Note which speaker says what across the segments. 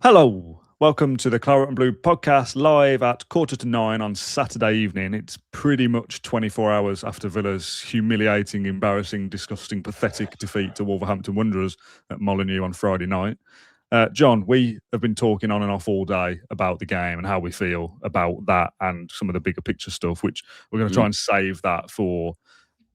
Speaker 1: Hello, welcome to the Claret and Blue podcast live at 9:15 on Saturday evening. It's pretty much 24 hours after Villa's humiliating, embarrassing, disgusting, pathetic defeat to Wolverhampton Wanderers at Molineux on Friday night. John, we have been talking on and off all day about the game and how we feel about that and some of the bigger picture stuff, which we're going to try and save that for.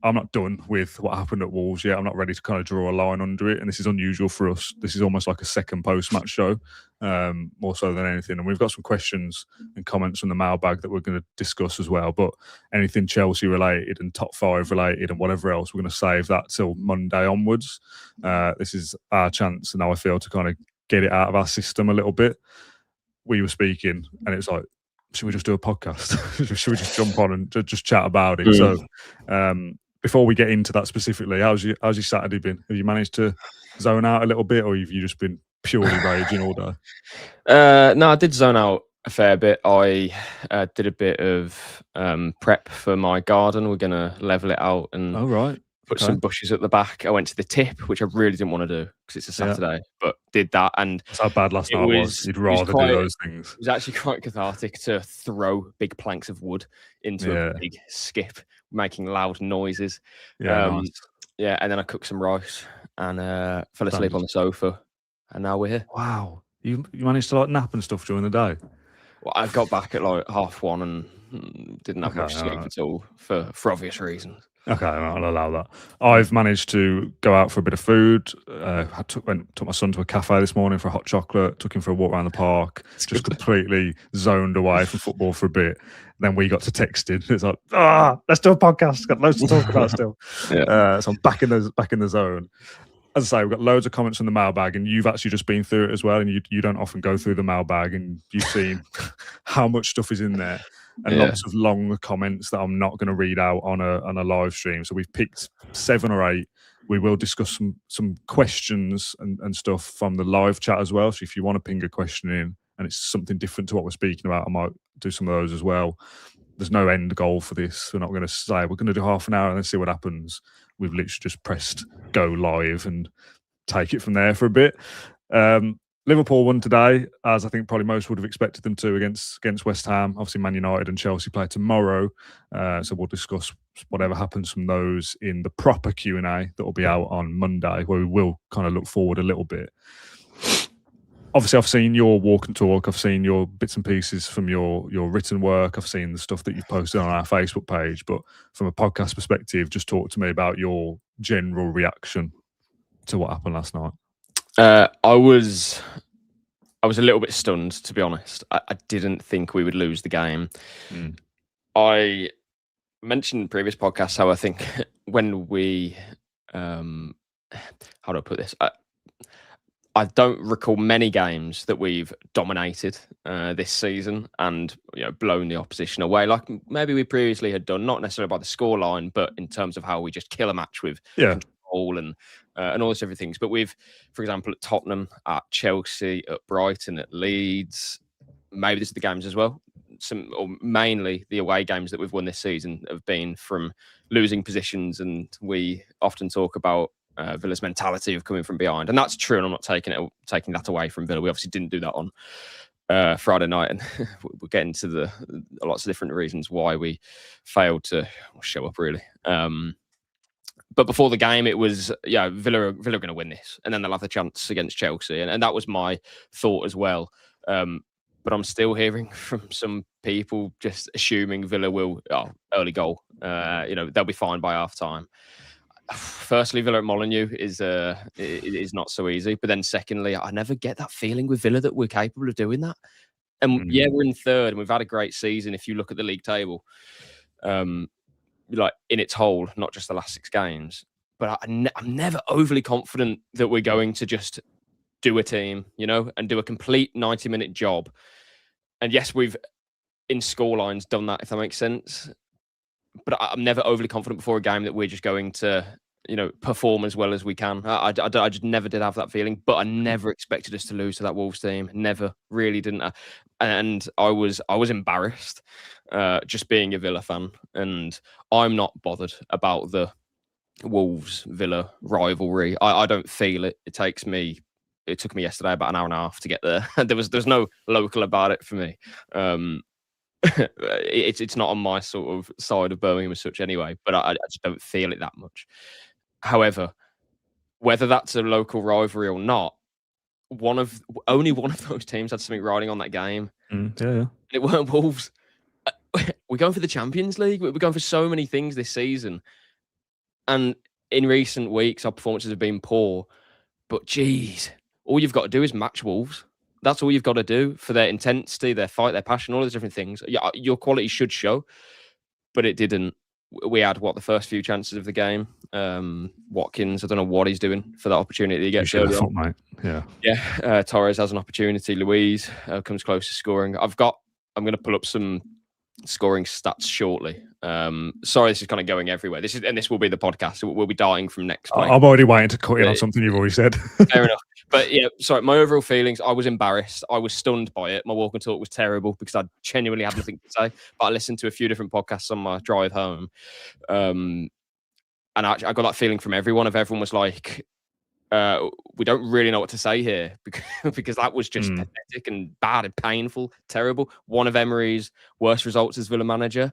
Speaker 1: I'm not done with what happened at Wolves yet. I'm not ready to kind of draw a line under it. And this is unusual for us. This is almost like a second post-match show, more so than anything. And we've got some questions and comments from the mailbag that we're going to discuss as well. But anything Chelsea related and top five related and whatever else, we're going to save that till Monday onwards. This is our chance, and now I feel, to kind of get it out of our system a little bit. We were speaking, and it's like, should we just do a podcast? Should we just jump on and just chat about it? So, before we get into that specifically, how's your Saturday been? Have you managed to zone out a little bit, or have you just been purely raging all day?
Speaker 2: No, I did zone out a fair bit. I did a bit of prep for my garden. We're going to level it out and put some bushes at the back. I went to the tip, which I really didn't want to do because it's a Saturday, but did that. And
Speaker 1: that's how bad last night was. You'd rather do those things.
Speaker 2: It was actually quite cathartic to throw big planks of wood into a big skip, making loud noises.
Speaker 1: Nice.
Speaker 2: Yeah, and then I cooked some rice and fell asleep on the sofa, and now we're here.
Speaker 1: Wow, you managed to like nap and stuff during the day?
Speaker 2: Well, I got back at like 1:30 and didn't have much sleep at all for obvious reasons.
Speaker 1: Okay, I'll allow that. I've managed to go out for a bit of food. I took my son to a cafe this morning for a hot chocolate, took him for a walk around the park, just completely zoned away from football for a bit. Then we got to texting. It's like, let's do a podcast. Got loads to talk about still. So I'm back in the zone. As I say, we've got loads of comments from the mailbag, and you've actually just been through it as well, and you don't often go through the mailbag, and you've seen how much stuff is in there. And lots of long comments that I'm not going to read out on a live stream. So we've picked 7 or 8. We will discuss some questions and stuff from the live chat as well. So if you want to ping a question in and it's something different to what we're speaking about, I might do some of those as well. There's no end goal for this. We're not going to say we're going to do half an hour and then see what happens. We've literally just pressed go live and take it from there for a bit. Liverpool won today, as I think probably most would have expected them to, against West Ham. Obviously, Man United and Chelsea play tomorrow, so we'll discuss whatever happens from those in the proper Q&A that will be out on Monday, where we will kind of look forward a little bit. Obviously, I've seen your walk and talk. I've seen your bits and pieces from your written work. I've seen the stuff that you've posted on our Facebook page. But from a podcast perspective, just talk to me about your general reaction to what happened last night.
Speaker 2: I was a little bit stunned, to be honest. I didn't think we would lose the game. I mentioned in previous podcasts how I think when we, how do I put this? I don't recall many games that we've dominated this season and blown the opposition away like maybe we previously had done, not necessarily by the scoreline, but in terms of how we just kill a match with control and all these different things. But we've, for example, at Tottenham, at Chelsea, at Brighton, at Leeds, maybe this is the games as well. Or mainly the away games that we've won this season have been from losing positions, and we often talk about Villa's mentality of coming from behind, and that's true. And I'm not taking that away from Villa. We obviously didn't do that on Friday night, and we'll get into lots of different reasons why we failed to show up, really. But before the game, it was, Villa are going to win this, and then they'll have the chance against Chelsea, and that was my thought as well. But I'm still hearing from some people just assuming Villa will early goal. They'll be fine by half time. Firstly, Villa at Molineux is not so easy. But then secondly, I never get that feeling with Villa that we're capable of doing that. And we're in third, and we've had a great season. If you look at the league table, like in its whole, not just the last 6 games. But I'm never overly confident that we're going to just do a team, and do a complete 90-minute job. And yes, we've in scorelines done that, if that makes sense. But I'm never overly confident before a game that we're just going to, perform as well as we can. I just never did have that feeling, but I never expected us to lose to that Wolves team. Never, really didn't. And I was embarrassed, just being a Villa fan. And I'm not bothered about the Wolves-Villa rivalry. I don't feel it. It takes me it took me yesterday about an hour and a half to get there. There's no local about it for me. It's not on my sort of side of Birmingham as such anyway, but I just don't feel it that much. However, whether that's a local rivalry or not, only one of those teams had something riding on that game.
Speaker 1: Yeah.
Speaker 2: It weren't Wolves. We're going for the Champions League. We're going for so many things this season. And in recent weeks, our performances have been poor. But geez, all you've got to do is match Wolves. That's all you've got to do for their intensity, their fight, their passion, all those different things. Yeah, your quality should show, but it didn't. We had the first few chances of the game. Watkins, I don't know what he's doing for that opportunity he gets early on.
Speaker 1: Mate.
Speaker 2: Yeah. Torres has an opportunity. Louise comes close to scoring. I'm going to pull up some scoring stats shortly. Sorry, this is kind of going everywhere. This will be the podcast. So we'll be darting from next play.
Speaker 1: I'm already waiting to cut in on something you've already said.
Speaker 2: Fair enough. But yeah, sorry, my overall feelings, I was embarrassed. I was stunned by it. My walk and talk was terrible because I genuinely had nothing to say. But I listened to a few different podcasts on my drive home. And I got that feeling from everyone. Everyone was like, we don't really know what to say here because that was just pathetic and bad and painful, terrible. One of Emery's worst results as Villa manager.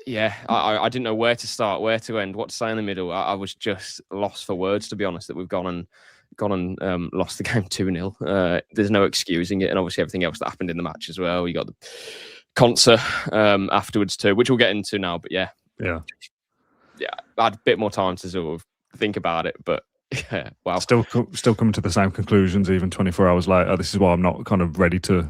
Speaker 2: Yeah, I didn't know where to start, where to end, what to say in the middle. I was just lost for words, to be honest, that we've gone and lost the game 2-0. There's no excusing it, and obviously everything else that happened in the match as well. You got the concert afterwards too, which we'll get into now. But yeah, I had a bit more time to sort of think about it, but yeah, wow.
Speaker 1: Still coming to the same conclusions even 24 hours later. This is why I'm not kind of ready to.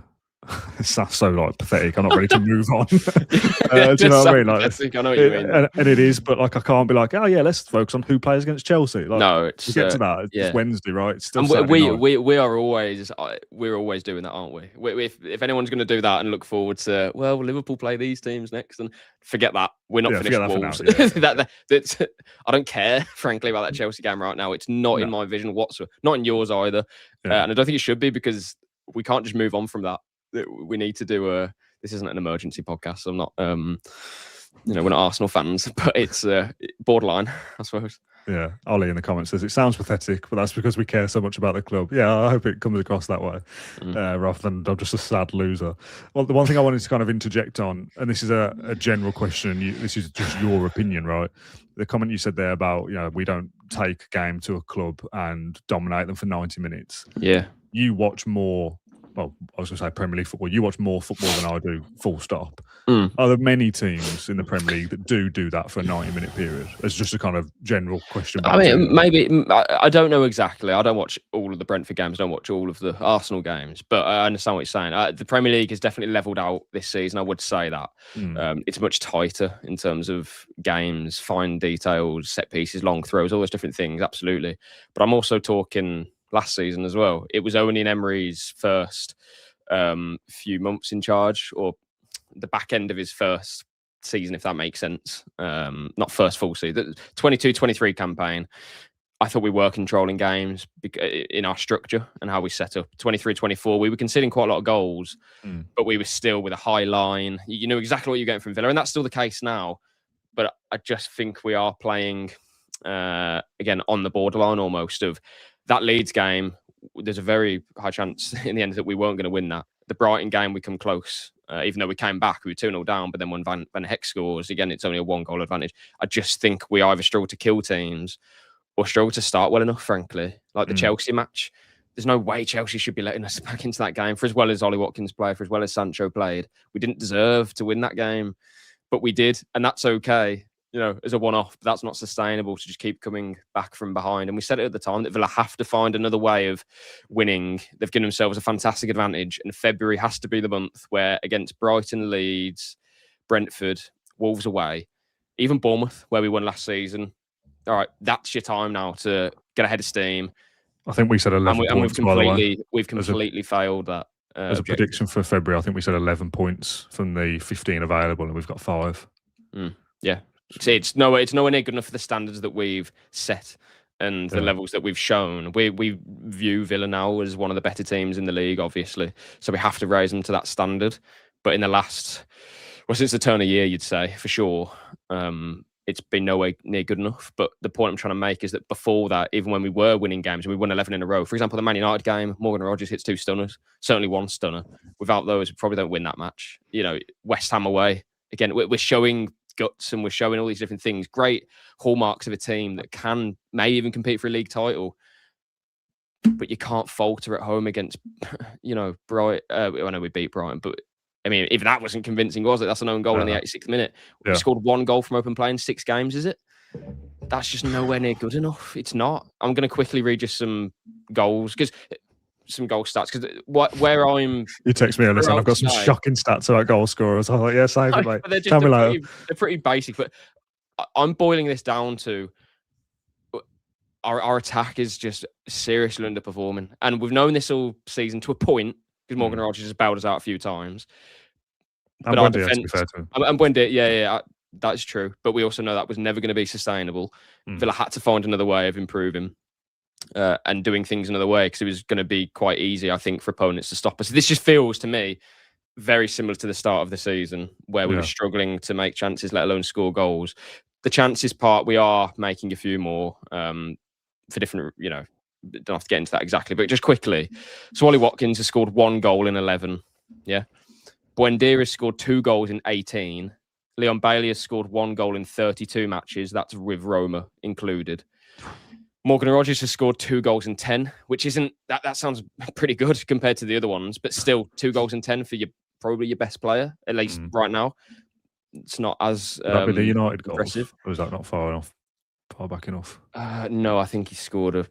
Speaker 1: It sounds so pathetic. I'm not ready to move on. Do you know what I mean? I know what you mean. And it is, but I can't be like, oh yeah, let's focus on who plays against Chelsea.
Speaker 2: No,
Speaker 1: we get to that. It's Wednesday, right? It's still
Speaker 2: and we're always doing that, aren't we? If anyone's going to do that and look forward to, well, Liverpool play these teams next, and forget that. We're not finished Wolves. I don't care, frankly, about that Chelsea game right now. It's not in my vision whatsoever. Not in yours either. And I don't think it should be because we can't just move on from that. We need to do this isn't an emergency podcast, so I'm not we're not Arsenal fans, but it's borderline, I suppose.
Speaker 1: Yeah, Ollie in the comments says it sounds pathetic, but that's because we care so much about the club. Yeah, I hope it comes across that way, rather than I'm just a sad loser. Well, the one thing I wanted to kind of interject on, and this is a general question, this is just your opinion, right? The comment you said there about, we don't take a game to a club and dominate them for 90 minutes.
Speaker 2: Yeah.
Speaker 1: You watch more, well, I was going to say Premier League football. You watch more football than I do, full stop. Are there many teams in the Premier League that do that for a 90-minute period? It's just a kind of general question.
Speaker 2: I mean, maybe, I don't know exactly. I don't watch all of the Brentford games. I don't watch all of the Arsenal games. But I understand what you're saying. The Premier League has definitely levelled out this season. I would say that. It's much tighter in terms of games, fine details, set pieces, long throws, all those different things. Absolutely. But I'm also talking last season as well. It was only in Emery's first few months in charge, or the back end of his first season, if that makes sense. Not first full season. The 22-23 campaign, I thought we were controlling games in our structure and how we set up. 23-24, we were conceding quite a lot of goals, but we were still with a high line. You know exactly what you're getting from Villa, and that's still the case now. But I just think we are playing, again, on the borderline almost of that Leeds game. There's a very high chance in the end that we weren't going to win that. The Brighton game, we come close. Even though we came back, we were 2-0 down, but then when Van Heck scores, again, it's only a 1-goal advantage. I just think we either struggle to kill teams or struggle to start well enough, frankly. Like the Chelsea match, there's no way Chelsea should be letting us back into that game. For as well as Ollie Watkins played, for as well as Sancho played, we didn't deserve to win that game, but we did, and that's okay. As a one-off, but that's not sustainable to just keep coming back from behind. And we said it at the time that Villa have to find another way of winning. They've given themselves a fantastic advantage, and February has to be the month where against Brighton, Leeds, Brentford, Wolves away, even Bournemouth, where we won last season. All right, that's your time now to get ahead of steam.
Speaker 1: I think we said 11 points,
Speaker 2: we've completely failed that.
Speaker 1: As a prediction for February, I think we said 11 points from the 15 available, and we've got 5.
Speaker 2: Yeah. It's nowhere near good enough for the standards that we've set and the levels that we've shown. We view Villa now as one of the better teams in the league, obviously. So we have to raise them to that standard. But in the last, since the turn of year, you'd say, for sure, it's been nowhere near good enough. But the point I'm trying to make is that before that, even when we were winning games and we won 11 in a row, for example, the Man United game, Morgan Rogers hits 2 stunners, certainly 1 stunner. Without those, we probably don't win that match. West Ham away, again, we're showing guts and we're showing all these different things. Great hallmarks of a team that may even compete for a league title. But you can't falter at home against, Brighton. I know we beat Brighton, but I mean, even that wasn't convincing, was it? That's an own goal in the 86th minute. Yeah. We scored 1 goal from open play in 6 games, is it? That's just nowhere near good enough. It's not. I'm going to quickly read you some goals, some goal stats, because where I'm...
Speaker 1: You text me, listen, I've got some shocking stats about goal scorers. I'm like, yeah, save it, mate. Tell me later.
Speaker 2: They're pretty basic, but I'm boiling this down to... Our attack is just seriously underperforming. And we've known this all season to a point, because Morgan Rogers has bailed us out a few times.
Speaker 1: But our defense... to be fair to him.
Speaker 2: And Buendia, yeah, that's true. But we also know that was never going to be sustainable. Villa had to find another way of improving and doing things another way, because it was going to be quite easy, I think, for opponents to stop us. This just feels, to me, very similar to the start of the season, where we were struggling to make chances, let alone score goals. The chances part, we are making a few more... for different, don't have to get into that exactly, but just quickly. So Ollie Watkins has scored 1 goal in 11. Yeah. Buendia has scored 2 goals in 18. Leon Bailey has scored 1 goal in 32 matches. That's with Roma included. Morgan Rogers has scored 2 goals in 10, which isn't, that sounds pretty good compared to the other ones, but still 2 goals in 10 for probably your best player, at least right now. It's not as
Speaker 1: that be the United goals,
Speaker 2: impressive.
Speaker 1: Or is that not far back enough?
Speaker 2: No, I think he scored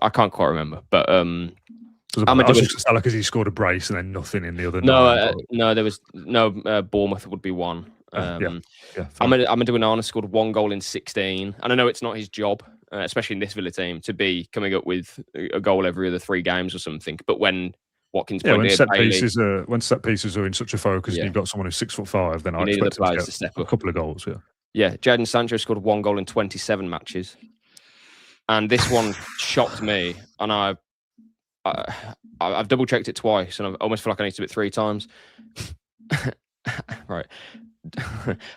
Speaker 2: I can't quite remember, but
Speaker 1: I was just sound like he scored a brace and then nothing in the other.
Speaker 2: No, there was no. Bournemouth would be 1. Amadou Onana scored 1 goal in 16, and I know it's not his job, especially in this Villa team, to be coming up with a goal every other 3 games or something. But when Watkins,
Speaker 1: when set pieces are in such a focus, and you've got someone who's 6'5", then I expect him to get a couple of goals.
Speaker 2: Yeah, Jadon Sancho scored 1 goal in 27 matches. And this one shocked me. And I've double-checked it twice, and I almost feel like I need to do it 3 times. Right.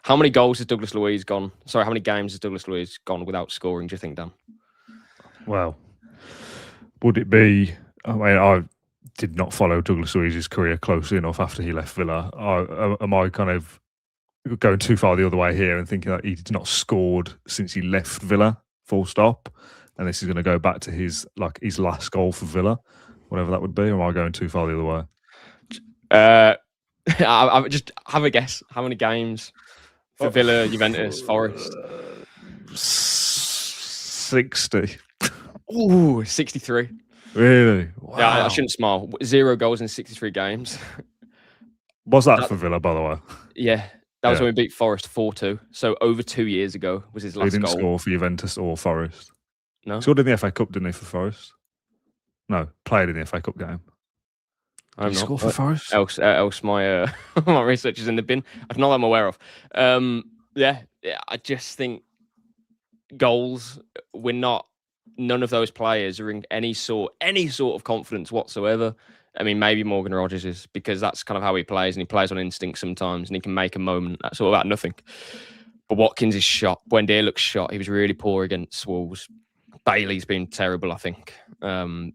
Speaker 2: How many games has Douglas Luiz gone without scoring, do you think, Dan?
Speaker 1: Well, would it be... I mean, I did not follow Douglas Luiz's career closely enough after he left Villa. Am I kind of going too far the other way here and thinking that he's not scored since he left Villa, full stop, and this is going to go back to his last goal for Villa, whatever that would be? Or am I going too far the other way?
Speaker 2: I just have a guess. How many games for Villa, Juventus, Forest?
Speaker 1: 60.
Speaker 2: Ooh, 63.
Speaker 1: Really? Wow.
Speaker 2: Yeah, I shouldn't smile. 0 goals in 63 games.
Speaker 1: Was that for Villa, by the way?
Speaker 2: Yeah. That was when we beat Forest 4-2. So over 2 years ago was his last goal.
Speaker 1: He didn't score for Juventus or Forest.
Speaker 2: No.
Speaker 1: He scored in the FA Cup, didn't he, for Forest? No, played in the FA Cup game. Did he score for Forest?
Speaker 2: Else my my research is in the bin. Not that I'm aware of. I just think goals, none of those players are in any sort of confidence whatsoever. I mean, maybe Morgan Rogers is, because that's kind of how he plays, and he plays on instinct sometimes, and he can make a moment that's all about nothing. But Watkins is shot. Buendia looks shot. He was really poor against Wolves. Bailey's been terrible, I think, in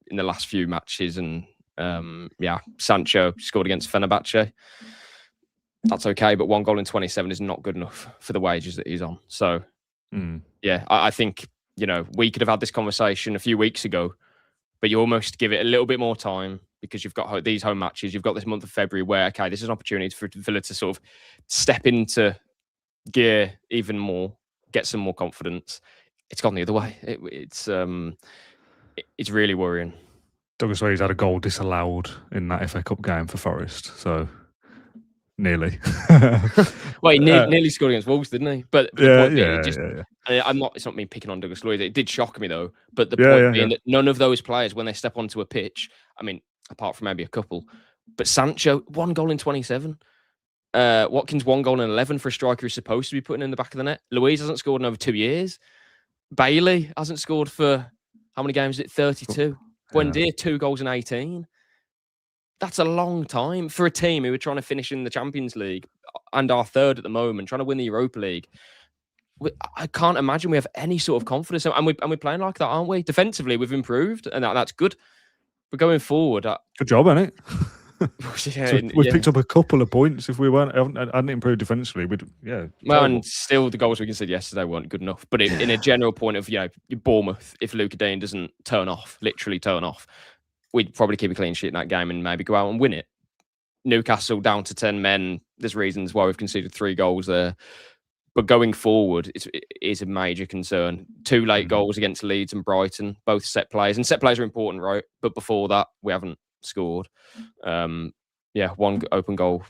Speaker 2: the last few matches. And Sancho scored against Fenerbahce. That's okay, but 1 goal in 27 is not good enough for the wages that he's on. So, I think, we could have had this conversation a few weeks ago, but you almost give it a little bit more time, because you've got these home matches. You've got this month of February where, okay, this is an opportunity for Villa to sort of step into gear even more, get some more confidence. It's gone the other way. It's really worrying.
Speaker 1: Douglas Luiz had a goal disallowed in that FA Cup game for Forest, so nearly.
Speaker 2: Well, he nearly scored against Wolves, didn't he? But it's not me picking on Douglas Luiz. It did shock me though. But the point being that none of those players, when they step onto a pitch, I mean, apart from maybe a couple, but Sancho, 1 goal in 27. Watkins, 1 goal in 11 for a striker who's supposed to be putting in the back of the net. Luiz hasn't scored in over 2 years. Bailey hasn't scored for how many games is it? 32. Buendia, 2 goals in 18. That's a long time for a team who are trying to finish in the Champions League and are 3rd at the moment, trying to win the Europa League. I can't imagine we have any sort of confidence, and we're playing like that, aren't we? Defensively, we've improved, and that's good. But going forward,
Speaker 1: good job, isn't it?
Speaker 2: Yeah,
Speaker 1: we picked up a couple of points. If we hadn't improved defensively,
Speaker 2: well, and still the goals we conceded yesterday weren't good enough. But in a general point of Bournemouth, if Luca Dean doesn't literally turn off, we'd probably keep a clean sheet in that game and maybe go out and win it. Newcastle down to 10 men. There's reasons why we've conceded 3 goals there. But going forward, it is a major concern. 2 late goals against Leeds and Brighton, both set plays. And set plays are important, right? But before that, we haven't scored. 1 goal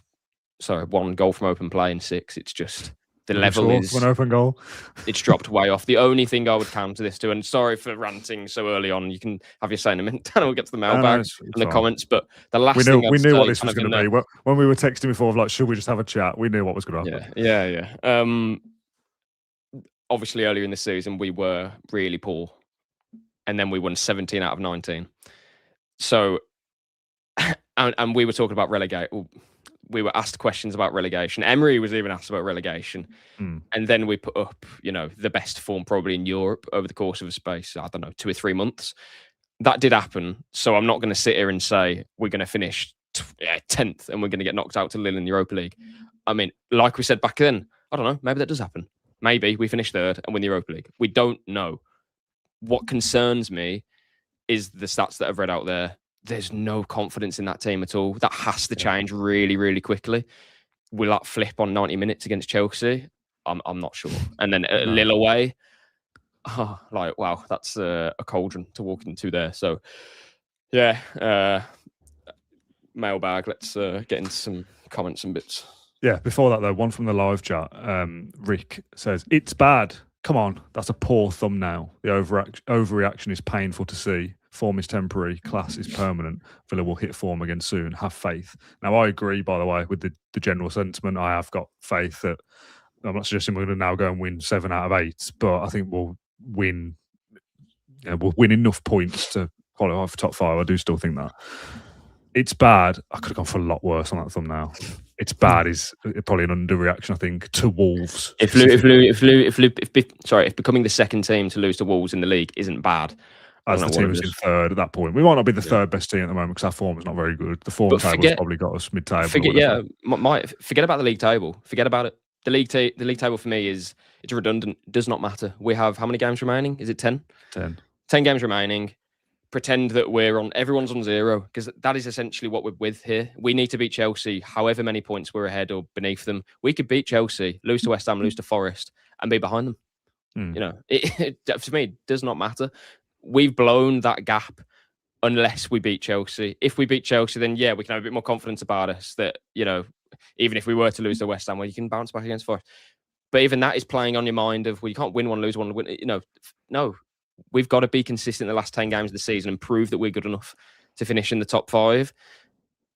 Speaker 2: from open play in 6. It's just the level is
Speaker 1: an open goal.
Speaker 2: It's dropped way off. The only thing I would counter this to, and sorry for ranting so early on, you can have your say in a minute, and we'll get to the mailbag and the comments. But the last
Speaker 1: we
Speaker 2: thing
Speaker 1: we knew what this was going to be. When we were texting before, like, should we just have a chat? We knew what was going to happen.
Speaker 2: Yeah. Obviously, earlier in the season, we were really poor, and then we won 17 out of 19. So, and we were talking about relegation. We were asked questions about relegation. Emery was even asked about relegation. And then we put up, the best form probably in Europe over the course of a space, 2 or 3 months. That did happen. So I'm not going to sit here and say we're going to finish 10th and we're going to get knocked out to Lille in the Europa League. I mean, like we said back then, I don't know, maybe that does happen. Maybe we finish 3rd and win the Europa League. We don't know. What concerns me is the stats that I've read out there. There's no confidence in that team at all. That has to change really, really quickly. Will that flip on 90 minutes against Chelsea? I'm not sure. And then Lille away, wow, that's a cauldron to walk into there. So, mailbag. Let's get into some comments and bits.
Speaker 1: Yeah, before that though, one from the live chat. Rick says, "It's bad. Come on, that's a poor thumbnail. The overreaction is painful to see. Form is temporary, class is permanent. Villa will hit form again soon. Have faith." Now, I agree, by the way, with the general sentiment. I have got faith that I'm not suggesting we're going to now go and win 7 out of 8, but I think we'll win. We'll win enough points to qualify for top 5. I do still think that. It's bad. I could have gone for a lot worse on that thumbnail. It's bad is probably an underreaction, I think, to Wolves.
Speaker 2: If becoming the second team to lose to Wolves in the league isn't bad,
Speaker 1: as the team was in 3rd at that point, we might not be the 3rd best team at the moment because our form is not very good. The form table's probably got us mid-table.
Speaker 2: Forget about the league table. Forget about it. The league table for me it's redundant. It does not matter. We have how many games remaining? Is it 10? 10 games remaining. Pretend that everyone's on 0, because that is essentially what we're with here. We need to beat Chelsea, however many points we're ahead or beneath them. We could beat Chelsea, lose to West Ham, lose to Forest, and be behind them. To me, it does not matter. We've blown that gap unless we beat Chelsea. If we beat Chelsea, then we can have a bit more confidence about us that, even if we were to lose to West Ham, well, you can bounce back against Forest. But even that is playing on your mind of, you can't win one, lose one, win. No. We've got to be consistent in the last 10 games of the season and prove that we're good enough to finish in the top 5.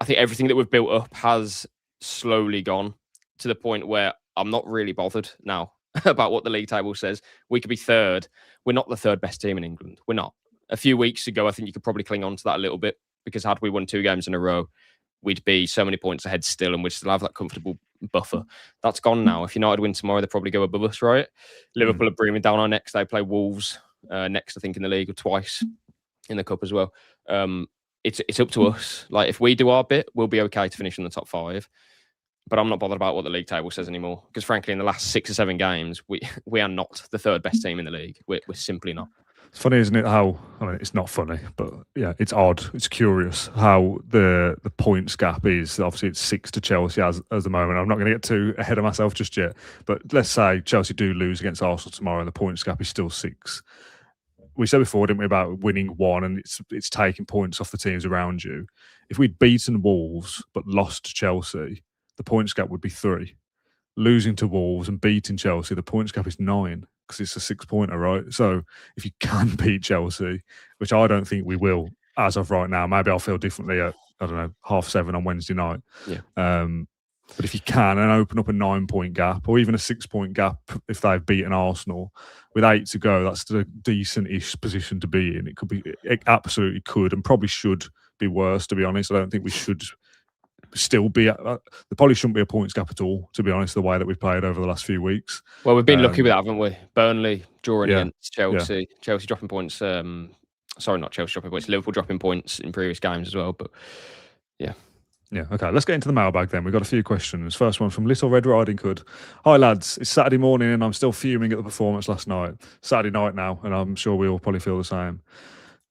Speaker 2: I think everything that we've built up has slowly gone to the point where I'm not really bothered now about what the league table says. We could be 3rd. We're not the 3rd best team in England. We're not. A few weeks ago, I think you could probably cling on to that a little bit, because had we won 2 games in a row, we'd be so many points ahead still, and we'd still have that comfortable buffer. That's gone now. If United win tomorrow, they'll probably go above us, right? Liverpool are breathing down our necks. They play Wolves next, I think, in the league, or twice in the cup as well. It's up to us. Like, if we do our bit, we'll be okay to finish in the top 5. But I'm not bothered about what the league table says anymore, because frankly, in the last 6 or 7 games, we are not the 3rd best team in the league. We're simply not.
Speaker 1: It's funny, isn't it? It's not funny, but it's odd. It's curious how the points gap is. Obviously, it's 6 to Chelsea as the moment. I'm not going to get too ahead of myself just yet. But let's say Chelsea do lose against Arsenal tomorrow, and the points gap is still 6. We said before, didn't we, about winning 1, and it's taking points off the teams around you. If we'd beaten Wolves but lost to Chelsea, the points gap would be 3. Losing to Wolves and beating Chelsea, the points gap is 9. Because it's a 6-pointer, right? So if you can beat Chelsea, which I don't think we will as of right now, maybe I'll feel differently at, 7:30 on Wednesday night.
Speaker 2: Yeah.
Speaker 1: But if you can and open up a 9-point gap, or even a 6-point gap if they've beaten Arsenal with 8 to go, that's a decent-ish position to be in. It absolutely could and probably should be worse, to be honest. I don't think we should still be. There probably shouldn't be a points gap at all, to be honest. The way that we've played over the last few weeks.
Speaker 2: Well, we've been lucky with that, haven't we? Burnley drawing
Speaker 1: Yeah,
Speaker 2: against Chelsea, Chelsea dropping points. Sorry, not Chelsea dropping points. Liverpool dropping points in previous games as well. But yeah.
Speaker 1: Yeah, okay. Let's get into the mailbag then. We've got a few questions. First one from Little Red Riding Hood. Hi, lads. It's Saturday morning and I'm still fuming at the performance last night. Saturday night now, and I'm sure we all probably feel the same.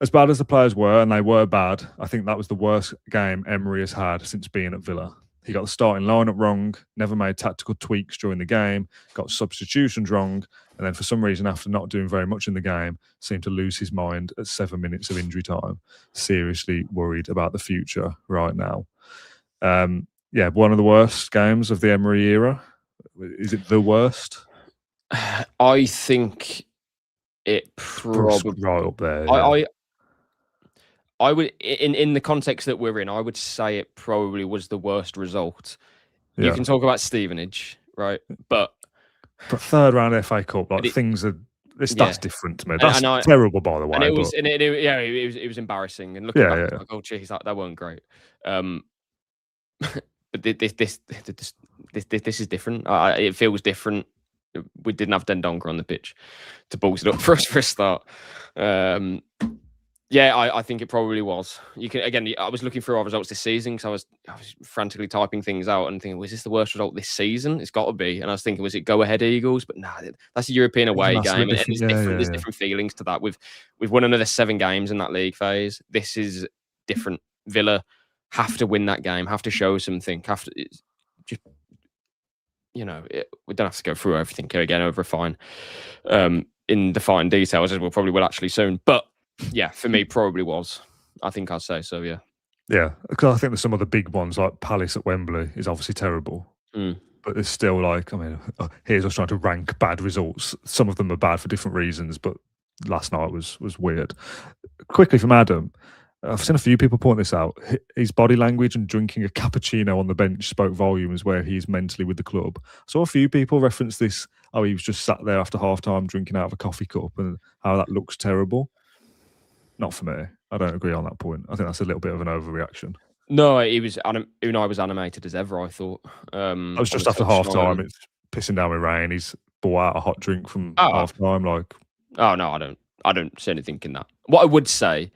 Speaker 1: As bad as the players were, and they were bad, I think that was the worst game Emery has had since being at Villa. He got the starting lineup wrong, never made tactical tweaks during the game, got substitutions wrong, and then for some reason, after not doing very much in the game, seemed to lose his mind at 7 minutes of injury time. Seriously worried about the future right now. Yeah, one of the worst games of the Emery era. Is it the worst?
Speaker 2: I think it probably
Speaker 1: right up there. Yeah.
Speaker 2: I would, in the context that we're in, I would say it probably was the worst result. Yeah. You can talk about Stevenage, right? But
Speaker 1: third round FA Cup, like things are. That's different to me. That's terrible, by the way.
Speaker 2: And it was, it was embarrassing. And looking back, like, oh, geez, that weren't great. But this is different. It feels different. We didn't have Dendoncker on the pitch to balls it up for us for a start. Yeah, I think it probably was. You can again. I was looking through our results this season because I was frantically typing things out and thinking, was this the worst result this season? It's got to be. And I was thinking, was it go ahead Eagles? But nah, that's a European away game, and it's different. There's different feelings to that. We've won another 7 games in that league phase. This is different. Villa have to win that game. Have to show something. Have to just. We don't have to go through everything again over a fine in the fine details, as we probably will actually soon. But yeah, for me, probably was. I think I'd say so, yeah.
Speaker 1: Yeah, because I think there's some of the big ones, like Palace at Wembley is obviously terrible. But there's still here's us trying to rank bad results. Some of them are bad for different reasons, but last night was weird. Quickly from Adam, I've seen a few people point this out. His body language and drinking a cappuccino on the bench spoke volumes where he's mentally with the club. I saw a few people reference this. Oh, he was just sat there after half-time drinking out of a coffee cup and how that looks terrible. Not for me. I don't agree on that point. I think that's a little bit of an overreaction.
Speaker 2: No, Unai was animated as ever, I thought.
Speaker 1: I was just after half-time. It's pissing down with rain. He's bought out a hot drink from half-time.
Speaker 2: Oh, no, I don't see anything in that. What I would say,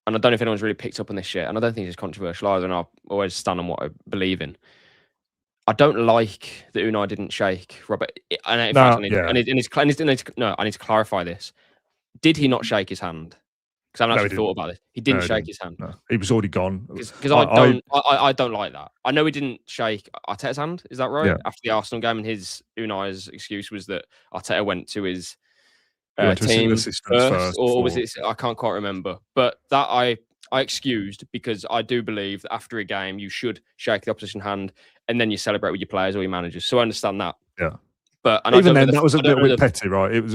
Speaker 2: and I don't know if anyone's really picked up on this yet, and I don't think it's controversial either, and I always stand on what I believe in. I don't like that Unai didn't shake Robert. I need to clarify this. Did he not shake his hand? Because I haven't actually thought about it. He didn't shake his hand.
Speaker 1: No. He was already gone.
Speaker 2: Because I don't like that. I know he didn't shake Arteta's hand. Is that right? Yeah. After the Arsenal game, and Unai's excuse was that Arteta went to his team first, or was it? I can't quite remember. But that I excused because I do believe that after a game you should shake the opposition hand and then you celebrate with your players or your managers. So I understand that.
Speaker 1: Yeah.
Speaker 2: But
Speaker 1: even then, that was a little bit petty, right? It was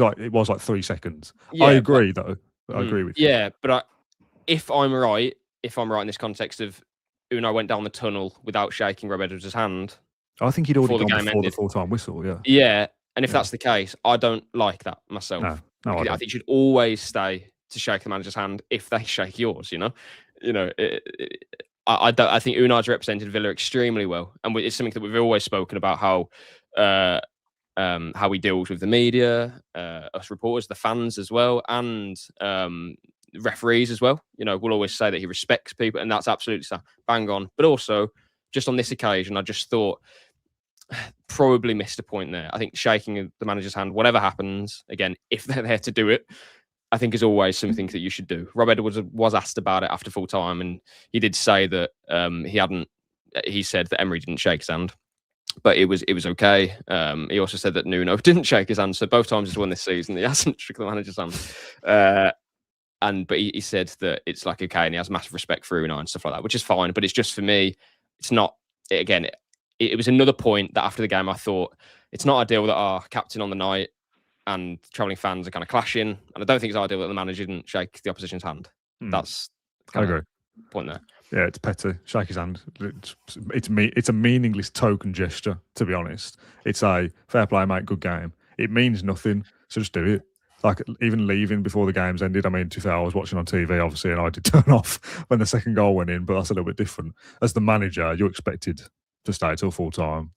Speaker 1: like 3 seconds. Yeah, I agree, though. I agree with you.
Speaker 2: Yeah, but if I'm right in this context of Unai went down the tunnel without shaking Rob Edwards' hand,
Speaker 1: I think he'd already gone before the full-time whistle. Yeah.
Speaker 2: Yeah, and if that's the case, I don't like that myself.
Speaker 1: No, I
Speaker 2: think you should always stay to shake the manager's hand if they shake yours. I think Unai's represented Villa extremely well, and it's something that we've always spoken about how he deals with the media, us reporters, the fans as well, and referees as well. We'll always say that he respects people, and that's absolutely bang on. But also, just on this occasion, I just thought probably missed a point there. I think shaking the manager's hand, whatever happens, again, if they're there to do it, I think is always something that you should do. Rob Edwards was asked about it after full time, and he did say that he said that Emery didn't shake his hand, but it was okay. He also said that Nuno didn't shake his hand, so both times he's won this season, he hasn't shook the manager's hand. But he said that it's like okay, and he has massive respect for Unai and stuff like that, which is fine. But it's just for me, it's not. Again, it was another point that after the game I thought it's not ideal that our captain on the night and travelling fans are kind of clashing, and I don't think it's ideal that the manager didn't shake the opposition's hand. That's
Speaker 1: I agree.
Speaker 2: Point there.
Speaker 1: Yeah, it's petty. Shake his hand. It's a meaningless token gesture, to be honest. It's a fair play, mate, good game. It means nothing, so just do it. like even leaving before the games ended. I mean, to be fair, I was watching on TV, obviously, and I did turn off when the second goal went in, but that's a little bit different. As the manager, you're expected to stay till full time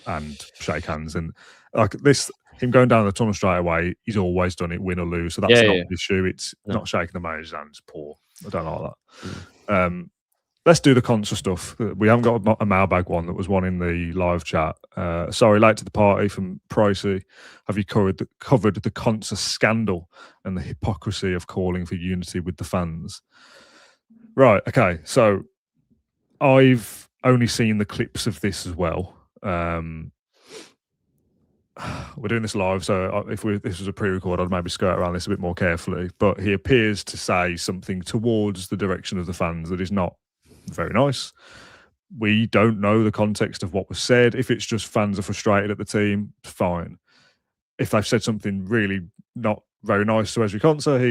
Speaker 1: and shake hands. And like this, him going down the tunnel straight away, he's always done it, win or lose. So that's not the issue. It's not shaking the manager's hands. Poor. I don't like that. Let's do the Contra stuff. We haven't got a mailbag one. That was one in the live chat. Sorry, late to the party from Pricey. Have you covered the Contra scandal and the hypocrisy of calling for unity with the fans? Right. Okay. So I've only seen the clips of this as well. We're doing this live, so if this was a pre-record, I'd maybe skirt around this a bit more carefully. But he appears to say something towards the direction of the fans that is not very nice. We don't know the context of what was said. If it's just fans are frustrated at the team, fine. If they've said something really not very nice to Ezri Konsa,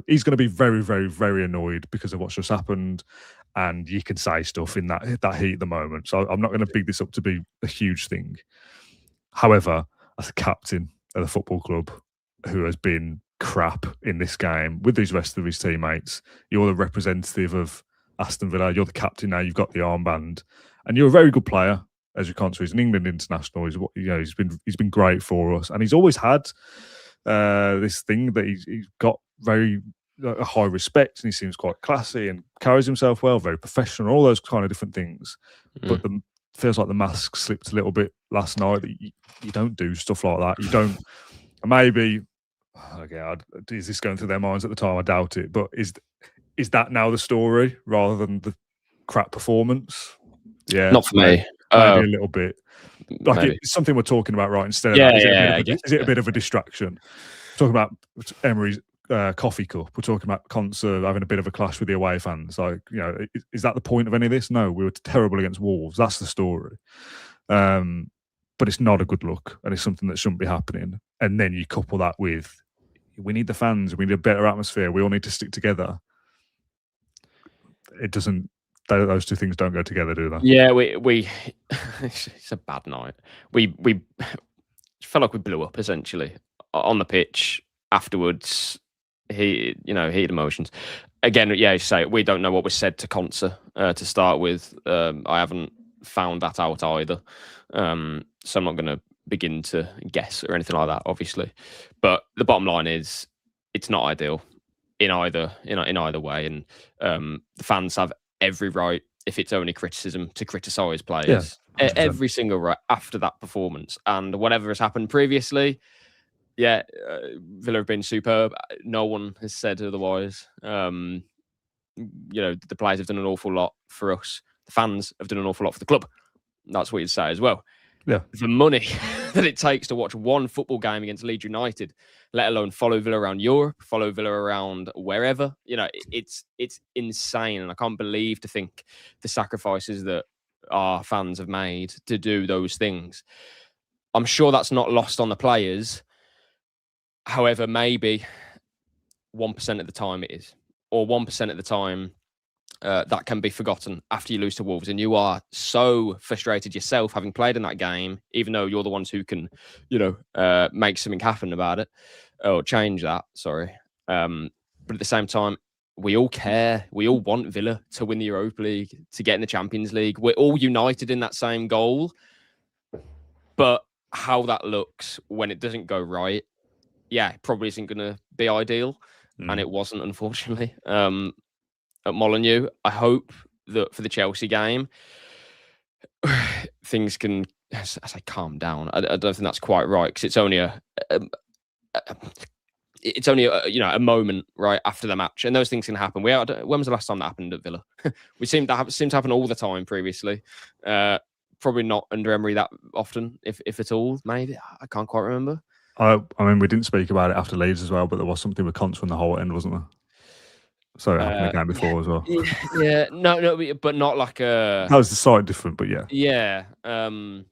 Speaker 1: he's going to be very, very, very annoyed because of what's just happened. And you can say stuff in that heat at the moment. So I'm not going to big this up to be a huge thing. However, as a captain of the football club who has been crap in this game with these rest of his teammates, you're the representative of Aston Villa. You're the captain now. You've got the armband, and you're a very good player. Ezri Konsa is an England international. He's been great for us, and he's always had this thing that he's got very high respect, and he seems quite classy and carries himself well, very professional, all those kind of different things. But feels like the mask slipped a little bit last night. You don't do stuff like that. You don't. Maybe, is this going through their minds at the time? I doubt it. But is that now the story rather than the crap performance? Yeah,
Speaker 2: not for me.
Speaker 1: Maybe a little bit. Like it's something we're talking about, right? Instead of is it a bit of a distraction? Talking about Emery's coffee cup. We're talking about Konsa having a bit of a clash with the away fans. Like, is that the point of any of this? No, we were terrible against Wolves. That's the story. But it's not a good look, and it's something that shouldn't be happening. And then you couple that with, we need the fans. We need a better atmosphere. We all need to stick together. It doesn't. Those two things don't go together, do they?
Speaker 2: Yeah, we it's a bad night. We felt like we blew up essentially on the pitch afterwards. Heated emotions. Again, you say we don't know what was said to Konsa to start with. I haven't found that out either, so I'm not going to begin to guess or anything like that, obviously. But the bottom line is, it's not ideal in either way, and the fans have every right, if it's only criticism, to criticise players. Yeah, every single right after that performance, and whatever has happened previously. Yeah, Villa have been superb. No one has said otherwise. The players have done an awful lot for us. The fans have done an awful lot for the club. That's what you'd say as well.
Speaker 1: Yeah.
Speaker 2: The money that it takes to watch one football game against Leeds United, let alone follow Villa around Europe, follow Villa around wherever, it's insane. And I can't believe to think the sacrifices that our fans have made to do those things. I'm sure that's not lost on the players. However, maybe 1% of the time it is, or 1% of the time that can be forgotten after you lose to Wolves, and you are so frustrated yourself having played in that game, even though you're the ones who can, make something happen about it or change that. Sorry, but at the same time, we all care. We all want Villa to win the Europa League, to get in the Champions League. We're all united in that same goal, but how that looks when it doesn't go right. Yeah, it probably isn't going to be ideal. And it wasn't, unfortunately, at Molineux. I hope that for the Chelsea game, things can, I say, calm down. I don't think that's quite right, because it's only a moment right after the match, and those things can happen. When was the last time that happened at Villa? We seem to happen all the time previously. Probably not under Emery that often, if at all. Maybe, I can't quite remember.
Speaker 1: I mean, we didn't speak about it after Leeds as well, but there was something with Konsa on the whole end, wasn't there? So it happened the game before as well.
Speaker 2: Yeah, no, but not like a.
Speaker 1: That was slightly different, but yeah.
Speaker 2: Yeah, and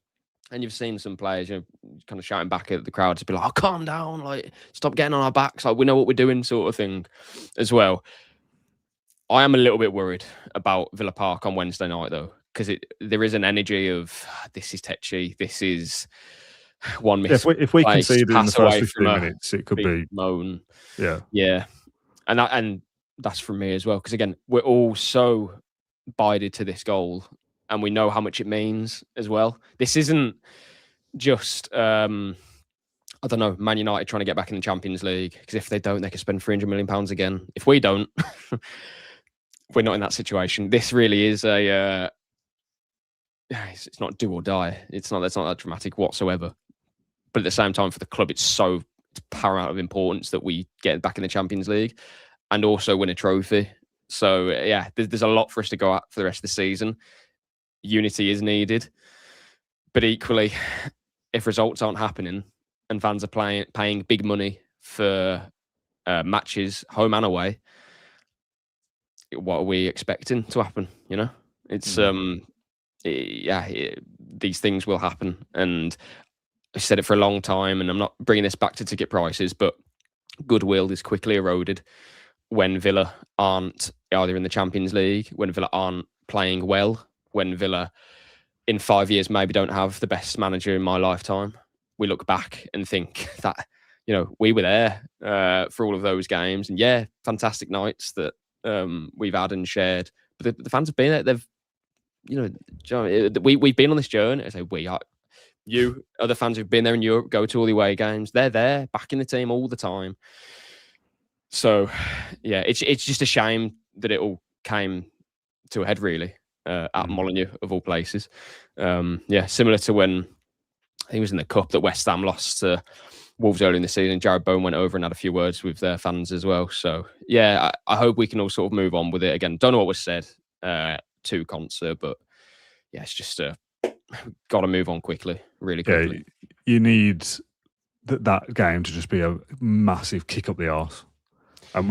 Speaker 2: you've seen some players, kind of shouting back at the crowd to be like, "Oh, calm down! Like, stop getting on our backs! Like, we know what we're doing," sort of thing, as well. I am a little bit worried about Villa Park on Wednesday night, though, because there is an energy of, this is tetchy, this is one miss.
Speaker 1: If we
Speaker 2: place,
Speaker 1: conceded in the
Speaker 2: pass away
Speaker 1: first 15
Speaker 2: from a
Speaker 1: minutes, it could
Speaker 2: big
Speaker 1: be
Speaker 2: moan.
Speaker 1: Yeah.
Speaker 2: And that's from me as well, because again, we're all so bided to this goal, and we know how much it means as well. This isn't just I don't know, Man United trying to get back in the Champions League, because if they don't, they could spend £300 million again. If we don't, we're not in that situation. This really is a it's not do or die. That's not that dramatic whatsoever. But at the same time, for the club, it's paramount of importance that we get back in the Champions League and also win a trophy. So yeah, there's a lot for us to go at for the rest of the season. Unity is needed, but equally, if results aren't happening and fans are paying big money for matches, home and away, what are we expecting to happen? You know, it's these things will happen, and I said it for a long time, and I'm not bringing this back to ticket prices, but goodwill is quickly eroded when Villa aren't either in the Champions League, when Villa aren't playing well, when Villa in 5 years maybe don't have the best manager in my lifetime. We look back and think that, we were there for all of those games, and yeah, fantastic nights that we've had and shared. But the fans have been there. They've, we've been on this journey. I say we are. You, other fans who've been there in Europe, go to all the away games. They're there, backing the team all the time. So, yeah, it's just a shame that it all came to a head, really, at Molineux, of all places. Similar to when I think it was in the Cup that West Ham lost to Wolves early in the season. Jared Bowen went over and had a few words with their fans as well. So, yeah, I hope we can all sort of move on with it. Again, don't know what was said to concert, but yeah, it's just got to move on quickly, really quickly.
Speaker 1: Yeah, you need that game to just be a massive kick up the arse.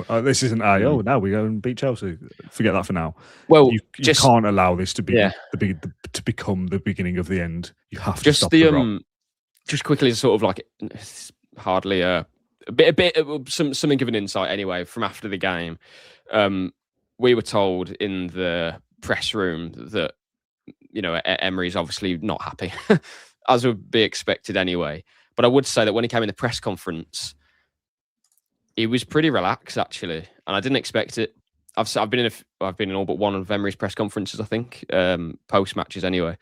Speaker 1: This isn't now we go and beat Chelsea. Forget that for now.
Speaker 2: Well,
Speaker 1: you can't allow this to be to become the beginning of the end. You have to stop the rot.
Speaker 2: Just quickly, sort of like hardly a bit something of an insight anyway from after the game. We were told in the press room that Emery's obviously not happy, as would be expected anyway. But I would say that when he came in the press conference, he was pretty relaxed actually, and I didn't expect it. I've been in all but one of Emery's press conferences, I think, post matches anyway,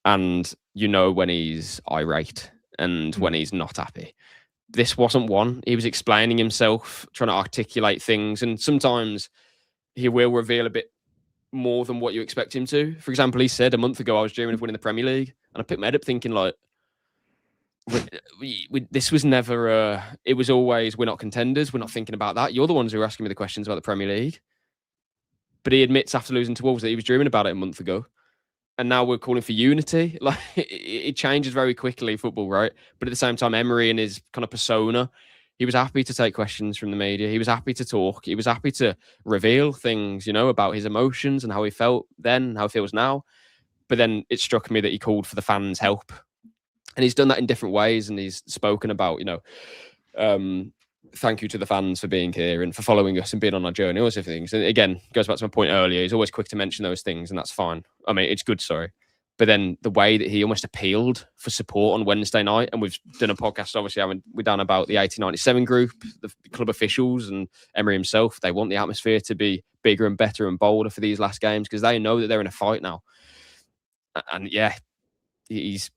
Speaker 2: and when he's irate and when he's not happy. This wasn't one. He was explaining himself, trying to articulate things, and sometimes he will reveal a bit more than what you expect him to. For example, he said a month ago, I was dreaming of winning the Premier League, and I picked my head up thinking like, this was never it was always, we're not contenders, we're not thinking about that. You're the ones who are asking me the questions about the Premier League. But he admits after losing to Wolves that he was dreaming about it a month ago, and now we're calling for unity. Like, it changes very quickly, football, right? But at the same time, Emery and his kind of persona, he was happy to take questions from the media. He was happy to talk. He was happy to reveal things, about his emotions and how he felt then, how he feels now. But then it struck me that he called for the fans' help. And he's done that in different ways. And he's spoken about, thank you to the fans for being here and for following us and being on our journey, all those different things. And again, goes back to my point earlier. He's always quick to mention those things, and that's fine. I mean, it's good, sorry. But then the way that he almost appealed for support on Wednesday night, and we've done a podcast, obviously, we've done about the 1897 group, the club officials and Emery himself. They want the atmosphere to be bigger and better and bolder for these last games because they know that they're in a fight now. And yeah, he's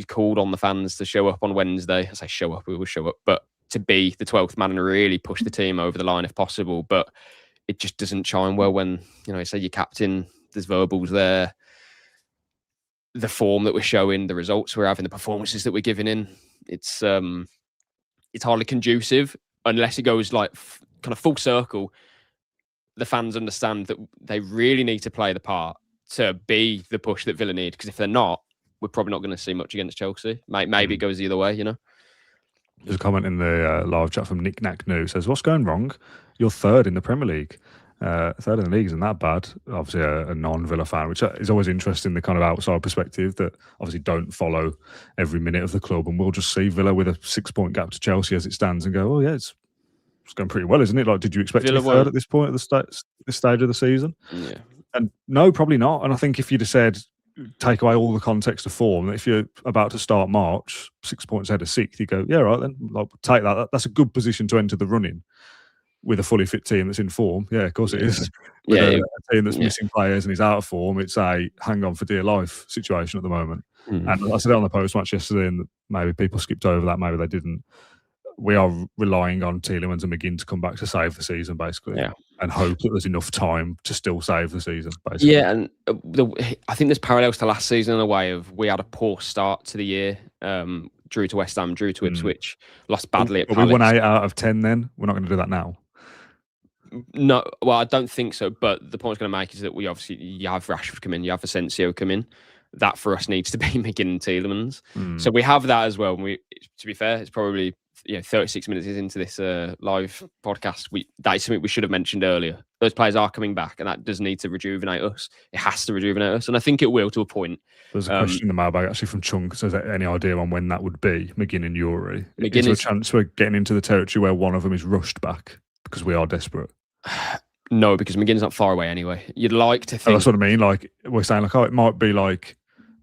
Speaker 2: called on the fans to show up on Wednesday. I say show up, we will show up, but to be the 12th man and really push the team over the line if possible. But it just doesn't chime well when, you say your captain, there's verbals there, the form that we're showing, the results we're having, the performances that we're giving in. It's hardly conducive unless it goes like kind of full circle. The fans understand that they really need to play the part to be the push that Villa need. Because if they're not, we're probably not going to see much against Chelsea. Maybe it goes the other way, There's
Speaker 1: a comment in the live chat from Nick Knack New. Says, what's going wrong? You're third in the Premier League. Third in the league isn't that bad. Obviously a non-Villa fan, which is always interesting, the kind of outside perspective that obviously don't follow every minute of the club, and we'll just see Villa with a 6-point gap to Chelsea as it stands and go, oh yeah, it's going pretty well, isn't it? Like, did you expect Villa to be third at this point at this stage of the season?
Speaker 2: Yeah.
Speaker 1: And no, probably not. And I think if you'd have said take away all the context of form. If you're about to start March 6 points ahead of sixth, you go, yeah, right then, I'll take that. That's a good position to enter the running with a fully fit team that's in form. Yeah, of course it is. With a team that's missing players and is out of form, it's a hang on for dear life situation at the moment. And I said it on the post match yesterday, and maybe people skipped over that, maybe they didn't. We are relying on Tielemans and McGinn to come back to save the season, basically, and hope that there's enough time to still save the season, basically.
Speaker 2: Yeah, and I think there's parallels to last season in a way of we had a poor start to the year, drew to West Ham, drew to Ipswich, lost badly at Palace.
Speaker 1: We won 8 out of 10 then? We're not going to do that now?
Speaker 2: No, well, I don't think so, but the point I was going to make is that you have Rashford come in, you have Asensio come in. That for us needs to be McGinn and Tielemans. So we have that as well. To be fair, it's probably 36 minutes into this live podcast. That is something we should have mentioned earlier. Those players are coming back, and that does need to rejuvenate us. It has to rejuvenate us, and I think it will to a point.
Speaker 1: There's a question in the mailbag actually from Chunk. Says, any idea on when that would be? McGinn and Yuri. Is there a chance we're getting into the territory where one of them is rushed back because we are desperate?
Speaker 2: No, because McGinn's not far away anyway. You'd like to think.
Speaker 1: That's what I mean. Like we're saying, like, it might be like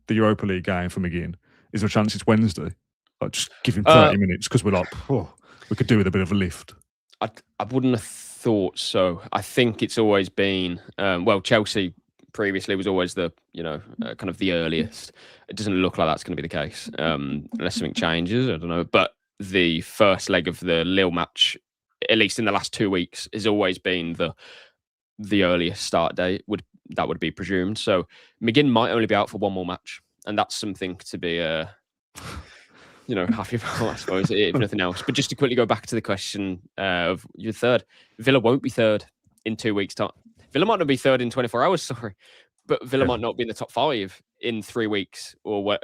Speaker 1: the Europa League game for McGinn. Is there a chance it's Wednesday? Like just give him 30 minutes because we're like, we could do with a bit of a lift.
Speaker 2: I wouldn't have thought so. I think it's always been Chelsea previously was always the kind of the earliest. It doesn't look like that's going to be the case unless something changes. I don't know. But the first leg of the Lille match, at least in the last 2 weeks, has always been the earliest start date would be presumed. So McGinn might only be out for one more match, and that's something to be happy about, I suppose, if nothing else. But just to quickly go back to the question of your third, Villa won't be third in 2 weeks' time. Villa might not be third in 24 hours, sorry, but Villa might not be in the top 5 in 3 weeks or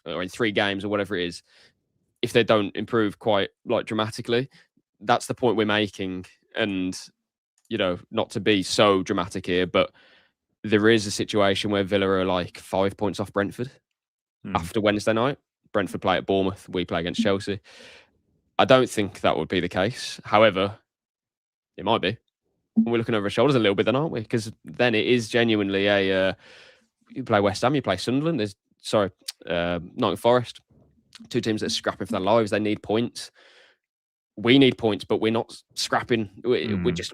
Speaker 2: in 3 games or whatever it is. If they don't improve quite dramatically, that's the point we're making. And not to be so dramatic here, but there is a situation where Villa are like 5 points off Brentford after Wednesday night. Brentford play at Bournemouth. We play against Chelsea. I don't think that would be the case. However, it might be. We're looking over our shoulders a little bit then, aren't we? Because then it is genuinely you play West Ham, you play Sunderland. Nottingham Forest. 2 teams that are scrapping for their lives. They need points. We need points, but we're not scrapping. We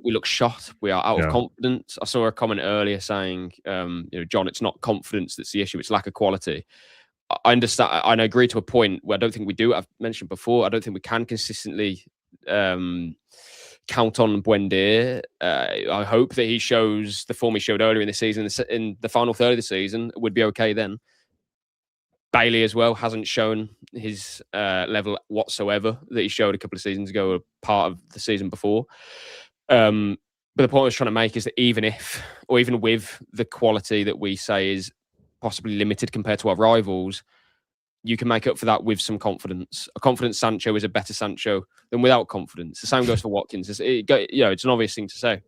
Speaker 2: look shot. We are out of confidence. I saw a comment earlier saying, John, it's not confidence that's the issue. It's lack of quality. I understand. I agree to a point where I don't think we do. I've mentioned before, I don't think we can consistently count on Buendia. I hope that he shows the form he showed earlier in the season, in the final third of the season, would be okay then. Bailey as well hasn't shown his level whatsoever that he showed a couple of seasons ago, or part of the season before. But the point I was trying to make is that even with the quality that we say is possibly limited compared to our rivals, you can make up for that with some confidence. A confident Sancho is a better Sancho than without confidence. The same goes for Watkins. It's an obvious thing to say.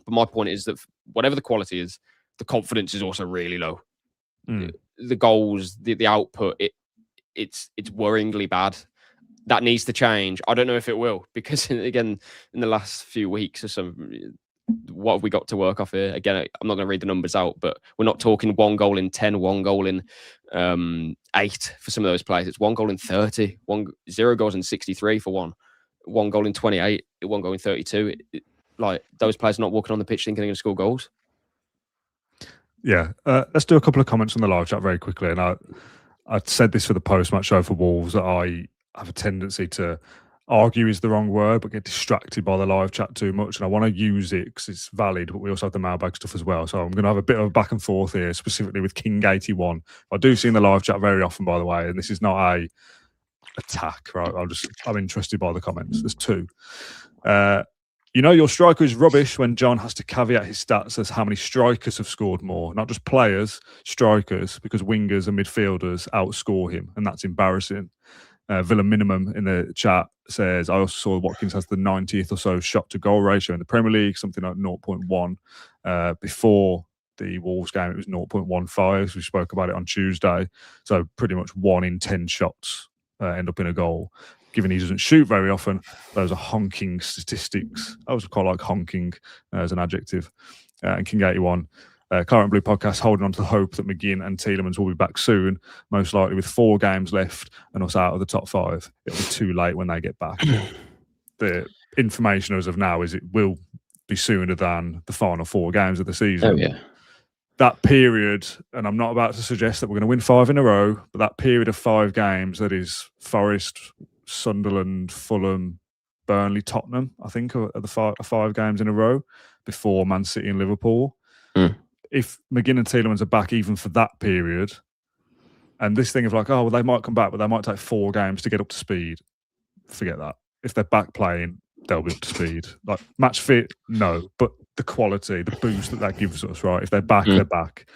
Speaker 2: But my point is that whatever the quality is, the confidence is also really low. The goals, the output, it's worryingly bad. That needs to change. I don't know if it will, because again, in the last few weeks or some, what have we got to work off here? Again, I'm not going to read the numbers out, but we're not talking 1 goal in 10, 1 goal in 8 for some of those players. It's 1 goal in 30, 0 goals in 63 for 1 goal in 28, 1 goal in 32. Those players are not walking on the pitch thinking they're going to score goals.
Speaker 1: Yeah, let's do a couple of comments on the live chat very quickly. And I said this for the post-match show for Wolves, that I have a tendency to argue is the wrong word, but get distracted by the live chat too much. And I want to use it because it's valid, but we also have the mailbag stuff as well. So I'm going to have a bit of a back and forth here, specifically with King81. I do see in the live chat very often, by the way, and this is not a attack, right? I'm interested by the comments. There's 2. Your striker is rubbish when John has to caveat his stats as how many strikers have scored more, not just players, strikers, because wingers and midfielders outscore him, and that's embarrassing. Villa Minimum in the chat says, I also saw Watkins has the 90th or so shot to goal ratio in the Premier League, something like 0.1. Before the Wolves game, it was 0.15. So we spoke about it on Tuesday. So pretty much 1 in 10 shots end up in a goal. Given he doesn't shoot very often, those are honking statistics. I was quite like honking as an adjective. And King81, Claret and Blue podcast holding on to the hope that McGinn and Tielemans will be back soon, most likely with 4 games left and us out of the top 5. It'll be too late when they get back. The information as of now is it will be sooner than the final 4 games of the season.
Speaker 2: Oh, yeah.
Speaker 1: That period, and I'm not about to suggest that we're going to win 5 in a row, but that period of 5 games, that is Forest, Sunderland, Fulham, Burnley, Tottenham, I think, are the 5 games in a row before Man City and Liverpool. If McGinn and Tielemans are back even for that period, and this thing of like, oh, well, they might come back, but they might take 4 games to get up to speed, forget that. If they're back playing, they'll be up to speed. Like, match fit, no, but the quality, the boost that gives us, right? If they're back, they're back.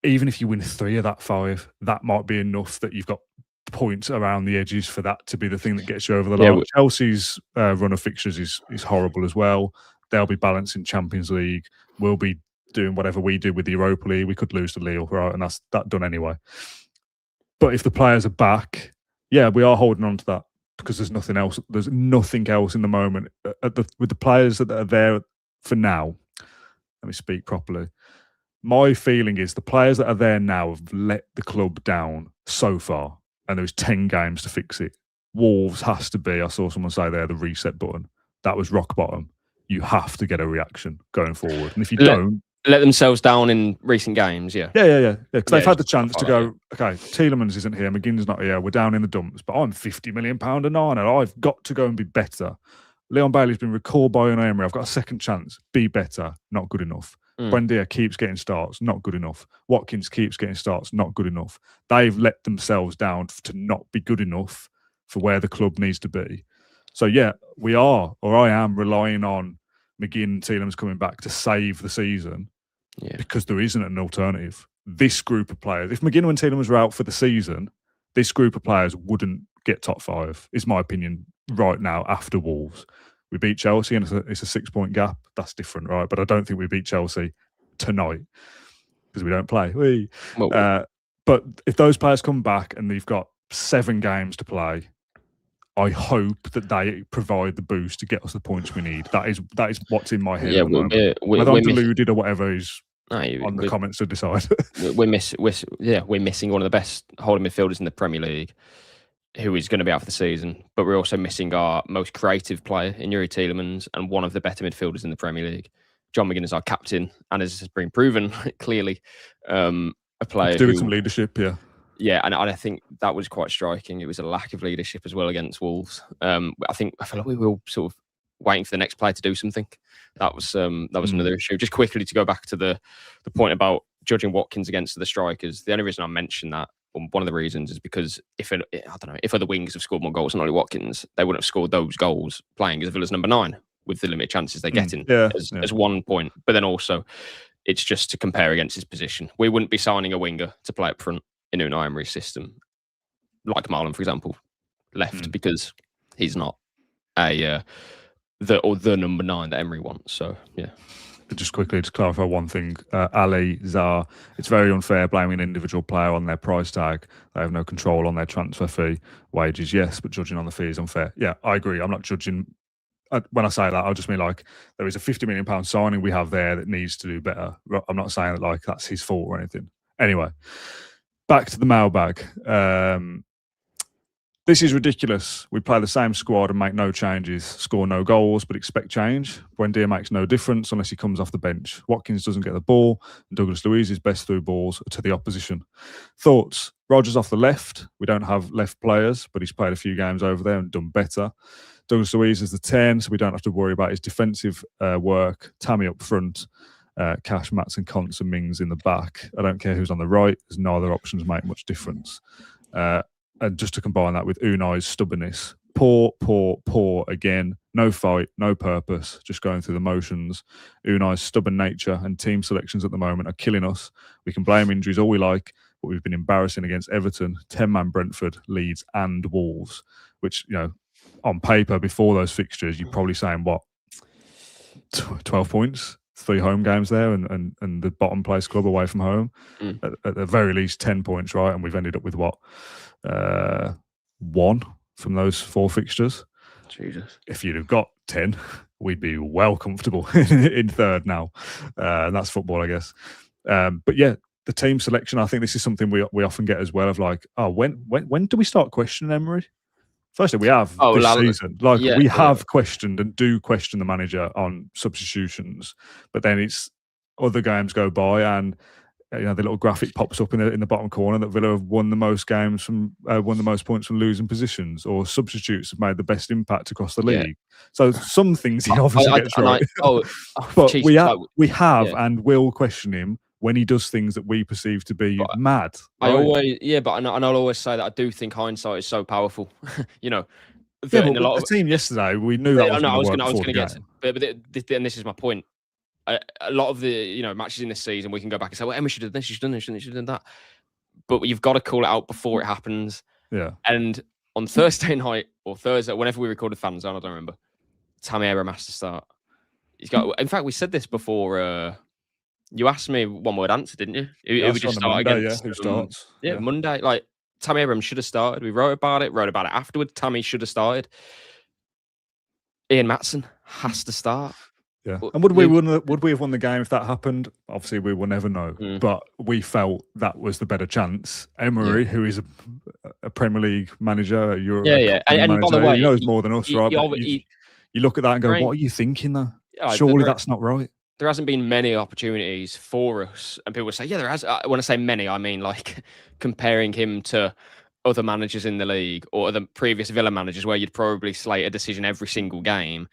Speaker 1: Even if you win 3 of that 5, that might be enough that you've got points around the edges for that to be the thing that gets you over the line. Chelsea's run of fixtures is horrible as well. They'll be balancing Champions League. We'll be doing whatever we do with the Europa League. We could lose to Lille, right? And that's that done anyway. But if the players are back, yeah, we are holding on to that because there's nothing else. There's nothing else in the moment. With the players that are there for now, let me speak properly. My feeling is the players that are there now have let the club down so far, and there's 10 games to fix it. Wolves has to be, I saw someone say there, the reset button. That was rock bottom. You have to get a reaction going forward. And if you don't...
Speaker 2: Let themselves down in recent games, yeah.
Speaker 1: Yeah. Because they've had the chance to go, okay, Tielemans isn't here, McGinn's not here, we're down in the dumps, but I'm £50 million a nine, and I've got to go and be better. Leon Bailey's been recalled by Unai Emery. I've got a second chance. Be better. Not good enough. Buendia keeps getting starts. Not good enough. Watkins keeps getting starts. Not good enough. They've let themselves down to not be good enough for where the club needs to be. So, yeah, we are, or I am, relying on McGinn and Tielemans coming back to save the season because there isn't an alternative. This group of players, if McGinn and Tielemans were out for the season, this group of players wouldn't get top 5, is my opinion right now after Wolves. We beat Chelsea and it's a 6-point gap. That's different, right? But I don't think we beat Chelsea tonight because we don't play. But if those players come back and they've got 7 games to play, I hope that they provide the boost to get us the points we need. That is what's in my head. Yeah, whether I'm deluded or whatever is on the comments to decide.
Speaker 2: we're missing one of the best holding midfielders in the Premier League, who is going to be out for the season. But we're also missing our most creative player in Youri Tielemans and one of the better midfielders in the Premier League. John McGinn is our captain and has been proven clearly a player
Speaker 1: doing some leadership.
Speaker 2: Yeah, and I think that was quite striking. It was a lack of leadership as well against Wolves. I feel like we were sort of waiting for the next player to do something. That was another issue. Just quickly to go back to the point about judging Watkins against the strikers. The only reason I mentioned that, one of the reasons, is because if other wings have scored more goals than Ollie Watkins, they wouldn't have scored those goals playing as Villa's number 9 with the limited chances they get in as 1 point. But then also, it's just to compare against his position. We wouldn't be signing a winger to play up front in Unai Emery's system, like Marlon, for example, left because he's not the number 9 that Emery wants. So yeah.
Speaker 1: Just quickly to clarify one thing, Ali Zar, it's very unfair blaming an individual player on their price tag. They have no control on their transfer fee. Wages, yes, but judging on the fee is unfair. Yeah, I agree. I'm not judging. When I say that, I just mean like there is a £50 million signing we have there that needs to do better. I'm not saying that like that's his fault or anything. Anyway, back to the mailbag. This is ridiculous. We play the same squad and make no changes, score no goals, but expect change. Buendia makes no difference unless he comes off the bench. Watkins doesn't get the ball, and Douglas Luiz's best through balls are to the opposition. Thoughts? Rodgers off the left. We don't have left players, but he's played a few games over there and done better. Douglas Luiz is the 10, so we don't have to worry about his defensive work. Tammy up front. Cash, Mats and Konz and Mings in the back. I don't care who's on the right, as neither options make much difference. And just to combine that with Unai's stubbornness, poor again, no fight, no purpose, just going through the motions. Unai's stubborn nature and team selections at the moment are killing us. We can blame injuries all we like, but we've been embarrassing against Everton, 10-man Brentford, Leeds and Wolves, which, on paper before those fixtures, you're probably saying, 12 points? 3 home games there and the bottom place club away from home. At the very least 10 points, right? And we've ended up with 1 from those 4 fixtures.
Speaker 2: Jesus.
Speaker 1: If you'd have got 10, we'd be well comfortable in third now. And that's football, I guess. But yeah, the team selection, I think this is something we often get as well of like, oh, when do we start questioning Emery? Firstly, we have this season. Like we have questioned and do question the manager on substitutions, but then it's other games go by and the little graphic pops up in the bottom corner that Villa have won the most games from won the most points from losing positions, or substitutes have made the best impact across the league. So some things he obviously gets right. But we have and will question him when he does things that we perceive to be mad.
Speaker 2: Right? I'll always say that I do think hindsight is so powerful.
Speaker 1: The team yesterday, we knew that was going to get to,
Speaker 2: but this is my point. A lot of the matches in this season, we can go back and say, well, Emma should have done this, she should have done this, she should have done that. But you've got to call it out before it happens.
Speaker 1: Yeah.
Speaker 2: And on Thursday night or Thursday, whenever we recorded Fan Zone, I don't remember, Tammy Abraham has to start. In fact, we said this before. You asked me one word answer, didn't you? It would just start
Speaker 1: Monday, against. Who starts?
Speaker 2: Monday. Like Tammy Abraham should have started. We wrote about it afterwards. Tammy should have started. Ian Maatsen has to start.
Speaker 1: Yeah, and would we have won the game if that happened? Obviously, we will never know. But we felt that was the better chance. Emery, who is a Premier League manager,
Speaker 2: and
Speaker 1: manager,
Speaker 2: by the way,
Speaker 1: he knows more than us, right? You look at that and go, "What are you thinking, though? Surely that's not right."
Speaker 2: There hasn't been many opportunities for us, and people will say, "Yeah, there has." When I say many, I mean like comparing him to other managers in the league or the previous Villa managers, where you'd probably slate a decision every single game.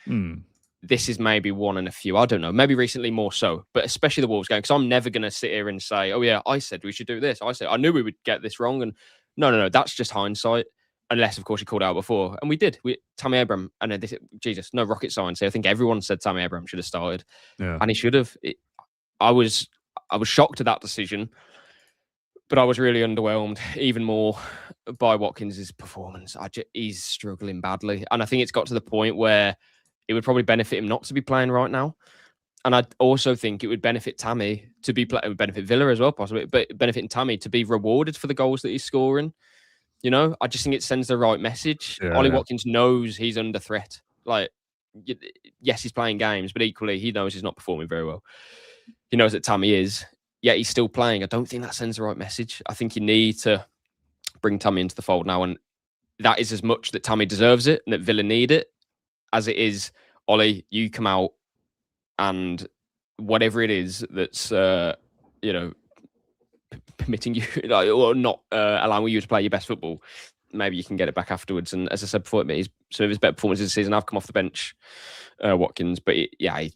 Speaker 2: This is maybe one in a few. I don't know. Maybe recently more so, but especially the Wolves game, because I'm never going to sit here and say, "Oh yeah, I said we should do this. I knew we would get this wrong." And no, that's just hindsight. Unless, of course, you called out before, and we did. Tammy Abraham, and no rocket science here. I think everyone said Tammy Abraham should have started, and he should have. I was shocked at that decision, but I was really underwhelmed, even more by Watkins' performance. He's struggling badly, and I think it's got to the point where it would probably benefit him not to be playing right now. And I also think it would benefit Tammy to be it would benefit Villa as well, possibly, but benefiting Tammy to be rewarded for the goals that he's scoring. I just think it sends the right message. Ollie Watkins knows he's under threat. Like, yes, he's playing games, but equally, he knows he's not performing very well. He knows that Tammy is, yet he's still playing. I don't think that sends the right message. I think you need to bring Tammy into the fold now, and that is as much that Tammy deserves it and that Villa need it, as it is, Ollie, you come out and whatever it is that's, permitting you, or not allowing you to play your best football, maybe you can get it back afterwards. And as I said before, some of his better performances this season. I've come off the bench, Watkins, but I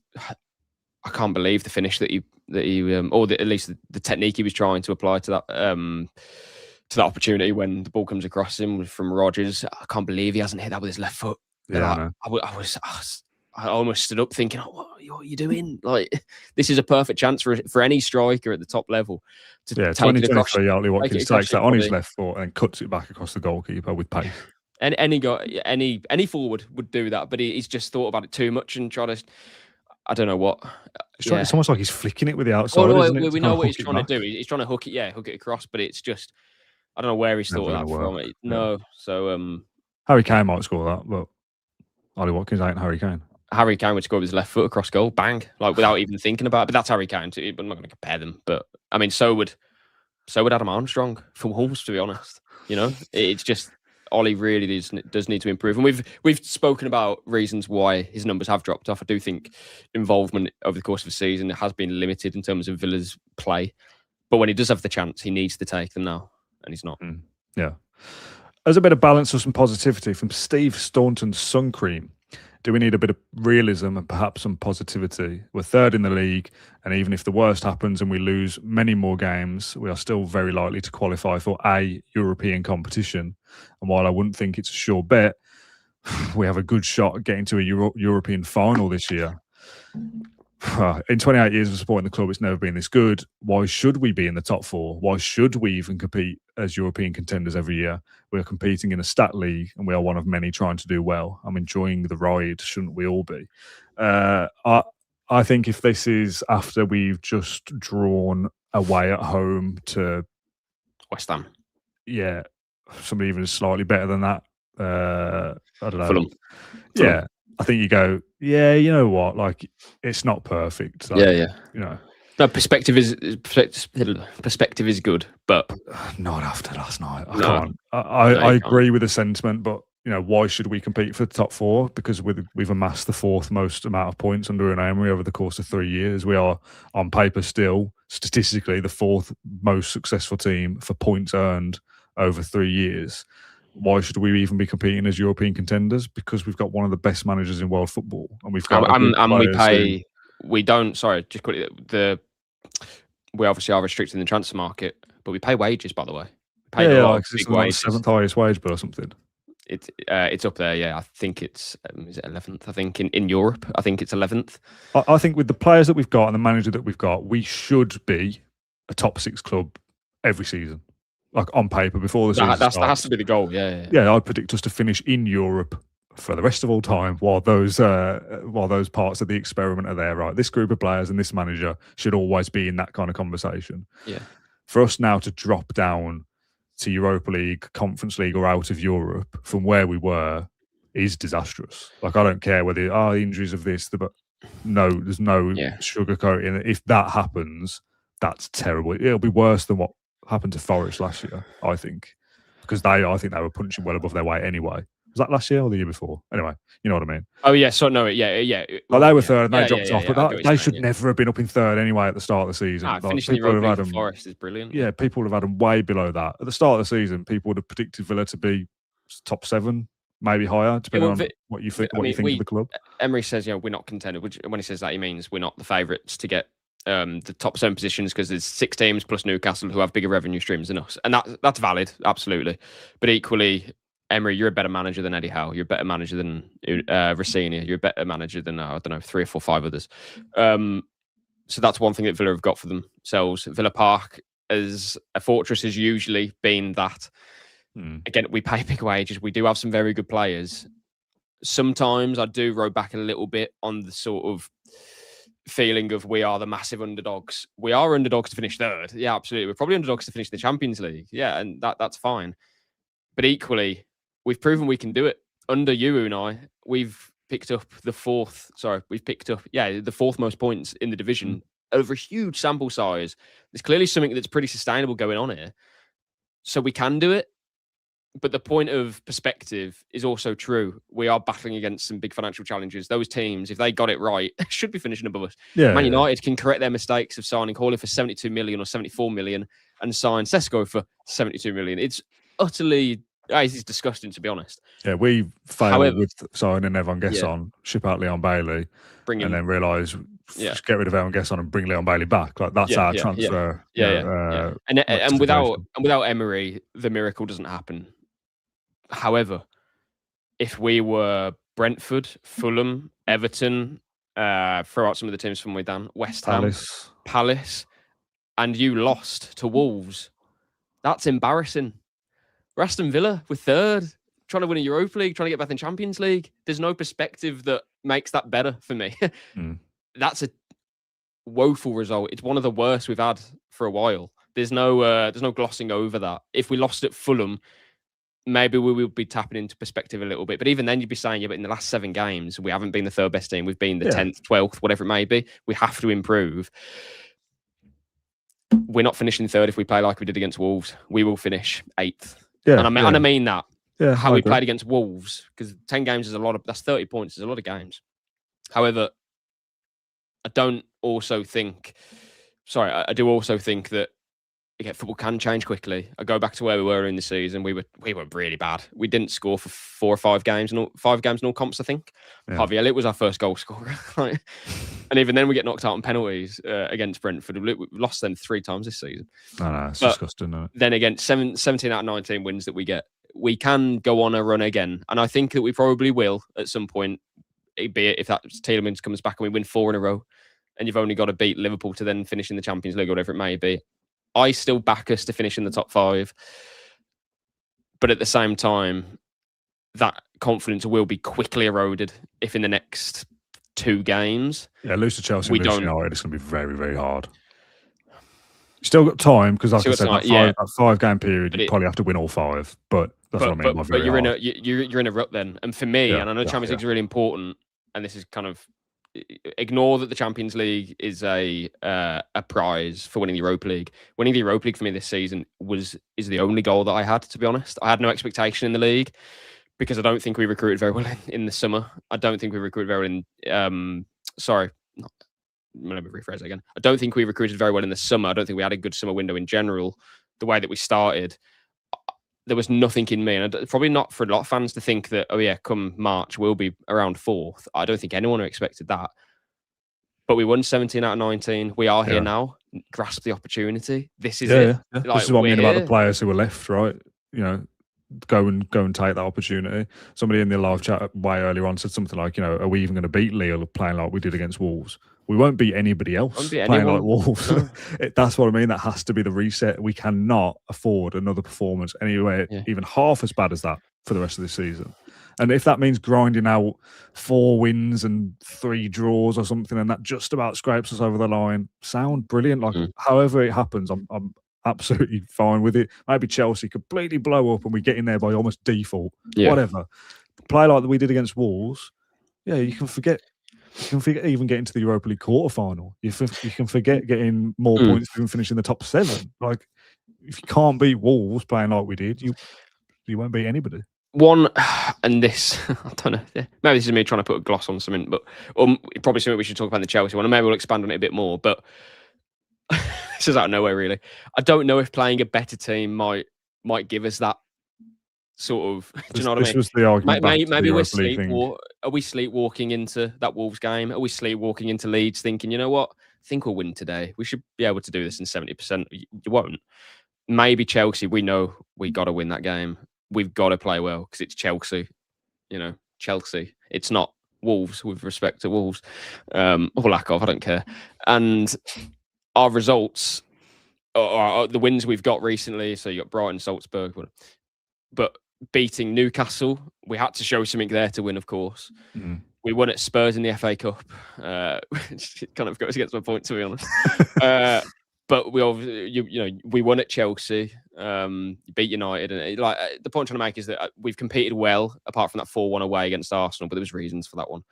Speaker 2: can't believe the finish that he at least the technique he was trying to apply to that opportunity when the ball comes across him from Rodgers. I can't believe he hasn't hit that with his left foot.
Speaker 1: Yeah,
Speaker 2: I almost stood up thinking, what are you doing? Like, this is a perfect chance for any striker at the top level to take it across.
Speaker 1: Ollie Watkins takes that on his left foot and cuts it back across the goalkeeper with pace.
Speaker 2: Any forward would do that, but he's just thought about it too much and tried to. I don't know what.
Speaker 1: It's almost like he's flicking it with the outside. Isn't it?
Speaker 2: We know what he's trying to do. He's trying to hook it across, but it's just, I don't know where he's thought that from. No, so
Speaker 1: Harry Kane might score that, but Ollie Watkins ain't Harry Kane.
Speaker 2: Harry Kane would score with his left foot across goal, bang, like without even thinking about it. But that's Harry Kane too. I'm not going to compare them, but I mean, so would Adam Armstrong for Wolves, to be honest. It's just Ollie really does need to improve, and we've spoken about reasons why his numbers have dropped off. I do think involvement over the course of the season has been limited in terms of Villa's play, but when he does have the chance, he needs to take them now, and he's not.
Speaker 1: Yeah. As a bit of balance or some positivity from Steve Staunton's Sun Cream. Do we need a bit of realism and perhaps some positivity? We're third in the league, and even if the worst happens and we lose many more games, we are still very likely to qualify for a European competition. And while I wouldn't think it's a sure bet, we have a good shot at getting to a European final this year. In 28 years of supporting the club, it's never been this good. Why should we be in the top four? Why should we even compete as European contenders every year? We are competing in a stat league, and we are one of many trying to do well. I'm enjoying the ride, shouldn't we all be? I think if this is after we've just drawn away at home to
Speaker 2: West Ham,
Speaker 1: somebody even slightly better than that. I don't know.
Speaker 2: Fulham.
Speaker 1: Yeah. I think you go, yeah, you know what? Like, it's not perfect. Like,
Speaker 2: yeah.
Speaker 1: You know,
Speaker 2: no, perspective is good, but
Speaker 1: not after last night. I
Speaker 2: No.
Speaker 1: can't.
Speaker 2: No,
Speaker 1: I
Speaker 2: you
Speaker 1: agree with the sentiment, but why should we compete for the top 4? Because we've amassed the 4th most amount of points under an Emery over the course of 3 years. We are on paper still statistically the 4th most successful team for points earned over 3 years. Why should we even be competing as European contenders? Because we've got one of the best managers in world football, and we've got
Speaker 2: we pay. We don't. Sorry, just quickly. We obviously are restricted in the transfer market, but we pay wages. By the way, we pay a lot of big wages.
Speaker 1: 7th highest wage bill or something.
Speaker 2: It's up there. Yeah, I think it's is it 11th? I think in Europe, I think it's 11th.
Speaker 1: I think with the players that we've got and the manager that we've got, we should be a top 6 club every season. Like on paper before the season
Speaker 2: that has to be the goal. Yeah.
Speaker 1: I'd predict us to finish in Europe for the rest of all time while those parts of the experiment are there. Right, this group of players and this manager should always be in that kind of conversation.
Speaker 2: Yeah.
Speaker 1: For us now to drop down to Europa League, Conference League, or out of Europe from where we were is disastrous. Like, I don't care whether the injuries of this, but no, there's no sugarcoating. If that happens, that's terrible. It'll be worse than what happened to Forest last year, I think, because I think they were punching well above their weight anyway. Was that last year or the year before? Anyway, you know what I mean.
Speaker 2: Oh yeah, so no, yeah.
Speaker 1: Well, they were third and they dropped off, but they should never have been up in third anyway at the start of the season.
Speaker 2: Finishing the Europa League for Forest is brilliant.
Speaker 1: Yeah, people would have had them way below that at the start of the season. People would have predicted Villa to be top 7, maybe higher, depending on what you think. What you think of the club.
Speaker 2: Emery says, we're not contended. Which, when he says that, he means we're not the favourites to get the top 7 positions, because there's 6 teams plus Newcastle who have bigger revenue streams than us, and that's valid, absolutely. But equally, Emery, you're a better manager than Eddie Howe. You're a better manager than Rossini. You're a better manager than, I don't know, 3 or 4, 5 others. So that's one thing that Villa have got for themselves. Villa Park as a fortress has usually been that. Again, we pay big wages. We do have some very good players. Sometimes I do row back a little bit on the sort of feeling of we are the massive underdogs. We are underdogs to finish 3rd. Yeah, absolutely. We're probably underdogs to finish the Champions League. Yeah, and that's fine. But equally, we've proven we can do it. Under you, Unai, we've picked up the 4th most points in the division over a huge sample size. There's clearly something that's pretty sustainable going on here. So we can do it. But the point of perspective is also true. We are battling against some big financial challenges. Those teams, if they got it right, should be finishing above us. Man United can correct their mistakes of signing Hawley for 72 million or 74 million and sign Sesko for 72 million. It's utterly... it's disgusting, to be honest.
Speaker 1: Yeah, we failed with signing Evan Gesson, ship out Leon Bailey, and then realise just get rid of Evan Gesson and bring Leon Bailey back. Like, that's our transfer.
Speaker 2: And without Emery, the miracle doesn't happen. However, if we were Brentford, Fulham, Everton, throw out some of the teams from way down, West Ham, Palace, and you lost to Wolves, that's embarrassing. We're Aston Villa, we're 3rd, trying to win a Europa League, trying to get back in Champions League. There's no perspective that makes that better for me. That's a woeful result. It's one of the worst we've had for a while. There's no glossing over that. If we lost at Fulham, maybe we would be tapping into perspective a little bit. But even then, you'd be saying, but in the last 7 games, we haven't been the 3rd best team. We've been the 10th, 12th, whatever it may be. We have to improve. We're not finishing 3rd if we play like we did against Wolves. We will finish 8th. And I mean that. How we played against Wolves, because 10 games is a lot of... That's 30 points. There's a lot of games. However, I do also think that football can change quickly. I go back to where we were in the season. We were really bad. We didn't score for 4 or 5 games, in all comps, I think. Harvey Elliott was our first goal scorer. And even then we get knocked out on penalties against Brentford. We've lost them 3 times this season.
Speaker 1: It's disgusting, isn't it?
Speaker 2: Then again, 17 out of 19 wins that we get. We can go on a run again. And I think that we probably will at some point, be it if that Tielemans comes back and we win 4 in a row and you've only got to beat Liverpool to then finish in the Champions League or whatever it may be. I still back us to finish in the top 5. But at the same time, that confidence will be quickly eroded if in the next 2 games...
Speaker 1: lose to Chelsea and lose to United, it's going to be very, very hard. Still got time, because like I said, that 5-game period, you probably have to win all 5. But that's what I mean.
Speaker 2: But you're in a rut then. And for me, and I know Champions League is really important, and this is kind of ignore that the Champions League is a prize for winning the Europa League. Winning the Europa League for me this season is the only goal that I had, to be honest. I had no expectation in the league because I don't think we recruited very well in the summer. I don't think we recruited very well in let me rephrase that again. I don't think we recruited very well in the summer. I don't think we had a good summer window in general. The way that we started, there was nothing in me, and probably not for a lot of fans to think that, oh yeah, come March we'll be around 4th. I don't think anyone expected that. But we won 17 out of 19. We are here now. Grasp the opportunity. This is it.
Speaker 1: Yeah. Like, this is what I mean about the players who were left, right? You know, go and take that opportunity. Somebody in the live chat way earlier on said something like, you know, are we even going to beat Lille playing like we did against Wolves? We won't beat anybody else playing like Wolves. No. That's what I mean. That has to be the reset. We cannot afford another performance anywhere even half as bad as that for the rest of the season. And if that means grinding out 4 wins and 3 draws or something, and that just about scrapes us over the line, sound brilliant. Like however it happens, I'm absolutely fine with it. Maybe Chelsea completely blow up and we get in there by almost default. Whatever. Play like we did against Wolves. Yeah, you can forget. You can forget even getting to the Europa League quarterfinal. You can forget getting more points than finishing the top 7. Like if you can't beat Wolves playing like we did, you won't beat anybody.
Speaker 2: One, and this, I don't know, maybe this is me trying to put a gloss on something, but probably something we should talk about in the Chelsea one, and maybe we'll expand on it a bit more, but this is out of nowhere, really. I don't know if playing a better team might give us that sort of, do you know what I mean?
Speaker 1: This was the argument.
Speaker 2: Maybe are we sleepwalking into that Wolves game? Are we sleepwalking into Leeds thinking, you know what, I think we'll win today. We should be able to do this in 70%. You won't. Maybe Chelsea, we know we got to win that game. We've got to play well because it's Chelsea, you know, Chelsea. It's not Wolves, with respect to Wolves, or lack of, I don't care. And our results, or the wins we've got recently, so you got Brighton, Salzburg, but beating Newcastle, we had to show something there to win, of course. We won at Spurs in the FA Cup, which kind of goes against my point, to be honest. But we obviously, we won at Chelsea, beat United, and the point I'm trying to make is that we've competed well, apart from that 4-1 away against Arsenal. But there was reasons for that one.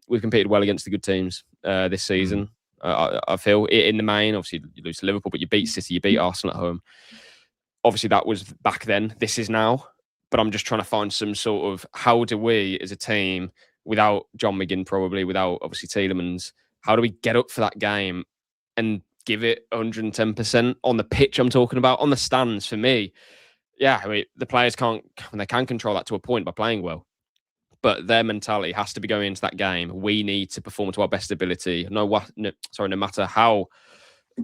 Speaker 2: We've competed well against the good teams this season. I feel in the main. Obviously, you lose to Liverpool, but you beat City, you beat Arsenal at home. Obviously, that was back then. This is now. But I'm just trying to find some sort of, how do we, as a team, without John McGinn, probably without obviously Tielemans, how do we get up for that game and give it 110% on the pitch? I'm talking about on the stands. For me, I mean, the players can control that to a point by playing well, but their mentality has to be going into that game. We need to perform to our best ability. No matter how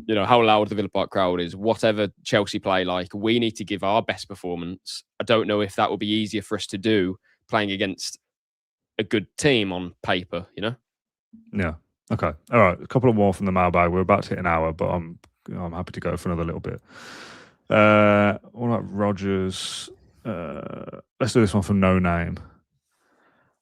Speaker 2: loud the Villa Park crowd is, whatever Chelsea play like, we need to give our best performance. I don't know if that will be easier for us to do playing against a good team on paper, you know?
Speaker 1: Yeah. Okay. All right. A couple of more from the mailbag. We're about to hit an hour, but I'm happy to go for another little bit. What about Rogers? Let's do this one from No Name.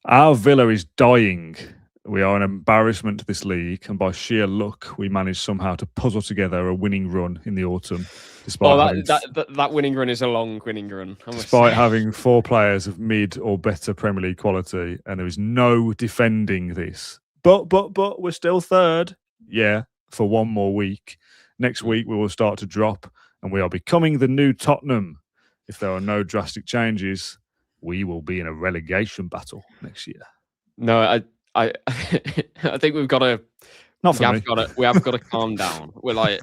Speaker 1: Our Villa is dying. We are an embarrassment to this league, and by sheer luck, we managed somehow to puzzle together a winning run in the autumn.
Speaker 2: That winning run is a long winning run.
Speaker 1: Despite having 4 players of mid or better Premier League quality, and there is no defending this. But we're still 3rd. Yeah, for 1 more week. Next week we will start to drop, and we are becoming the new Tottenham. If there are no drastic changes, we will be in a relegation battle next year.
Speaker 2: No, I think we've got to.
Speaker 1: Not for me.
Speaker 2: We have got to calm down. We're like,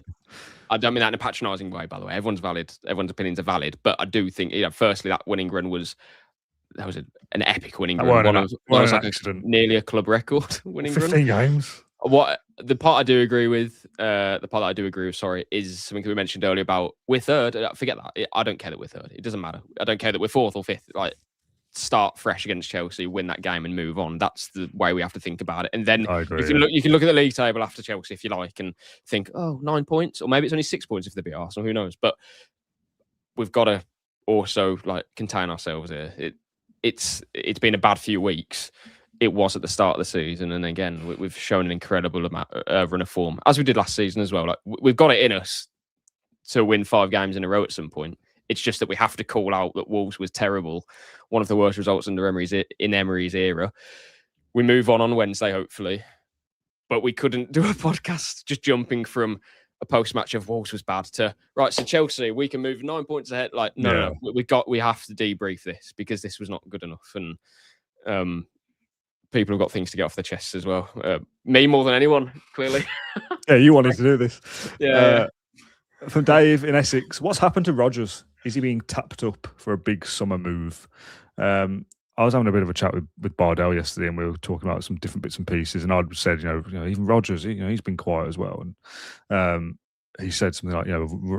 Speaker 2: I don't mean that in a patronising way, by the way. Everyone's valid. Everyone's opinions are valid. But I do think, firstly, that winning run was. That was an epic winning run. One was like nearly a club record winning
Speaker 1: 15
Speaker 2: run.
Speaker 1: Games.
Speaker 2: The part I do agree with, is something we mentioned earlier about we're 3rd. Forget that. I don't care that we're 3rd. It doesn't matter. I don't care that we're 4th or 5th. Like, start fresh against Chelsea, win that game, and move on. That's the way we have to think about it. And then you can look at the league table after Chelsea if you like, and think, 9 points, or maybe it's only 6 points if they beat Arsenal. Who knows? But we've got to also contain ourselves here. It's been a bad few weeks. It was at the start of the season, and again, we've shown an incredible amount run of form, as we did last season as well. Like, we've got it in us to win 5 games in a row at some point. It's just that we have to call out that Wolves was terrible, one of the worst results under Emery's era. we move on Wednesday, hopefully. But we couldn't do a podcast just jumping from a post-match of Wolves was bad to right. So Chelsea, we can move 9 points ahead. Like no, we have to debrief this because this was not good enough, and people have got things to get off their chests as well. Me more than anyone, clearly.
Speaker 1: Yeah, you wanted to do this.
Speaker 2: Yeah.
Speaker 1: From Dave in Essex, what's happened to Rodgers? Is he being tapped up for a big summer move? I was having a bit of a chat with Bardell yesterday, and we were talking about some different bits and pieces. And I'd said, even Rodgers, he's been quiet as well. And he said something like,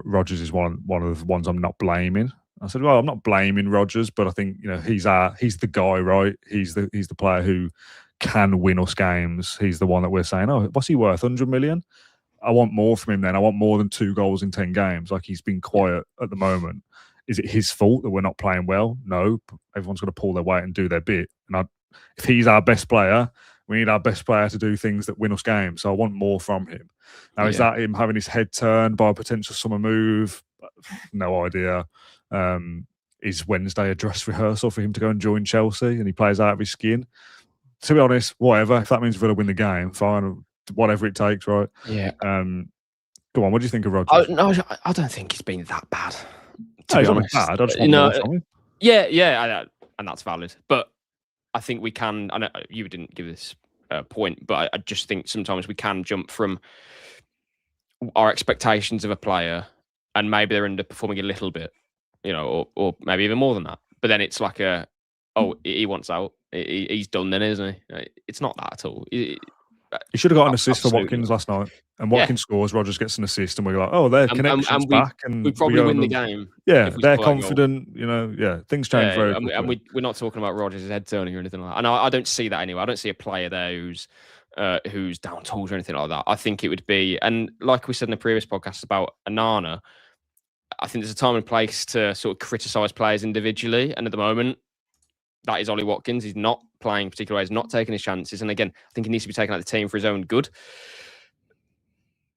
Speaker 1: Rodgers is one of the ones I'm not blaming. I said, well, I'm not blaming Rodgers, but I think he's the guy, right? He's the player who can win us games. He's the one that we're saying, oh, what's he worth? 100 million? I want more from him. Then I want more than 2 goals in 10 games. Like, he's been quiet at the moment. Is it his fault that we're not playing well? No. Everyone's got to pull their weight and do their bit. And if he's our best player, we need our best player to do things that win us games. So I want more from him. Now, is that him having his head turned by a potential summer move? No idea. Is Wednesday a dress rehearsal for him to go and join Chelsea and he plays out of his skin? To be honest, whatever. If that means Villa win the game, fine. Whatever it takes, right?
Speaker 2: Yeah.
Speaker 1: Go on. What do you think of Rodgers?
Speaker 2: No, I don't think he's been that bad.
Speaker 1: No, he's not bad. I just want more from him.
Speaker 2: Yeah, and that's valid. But I think we can. I know you didn't give this point, but I just think sometimes we can jump from our expectations of a player, and maybe they're underperforming a little bit, or maybe even more than that. But then it's like he wants out. He's done then, isn't he? It's not that at all.
Speaker 1: He should have got an assist for Watkins last night. And Watkins scores, Rodgers gets an assist, and we're like, oh, their connection's back. And
Speaker 2: we probably win the game.
Speaker 1: Yeah, they're confident. Things change very quickly.
Speaker 2: And we're not talking about Rodgers' head turning or anything like that. And I don't see that anyway. I don't see a player there who's down tools or anything like that. I think it would be, and like we said in the previous podcast about Anana, I think there's a time and place to sort of criticise players individually. And at the moment, that is Ollie Watkins. He's not playing particular ways, not taking his chances. And again, I think he needs to be taken out of the team for his own good.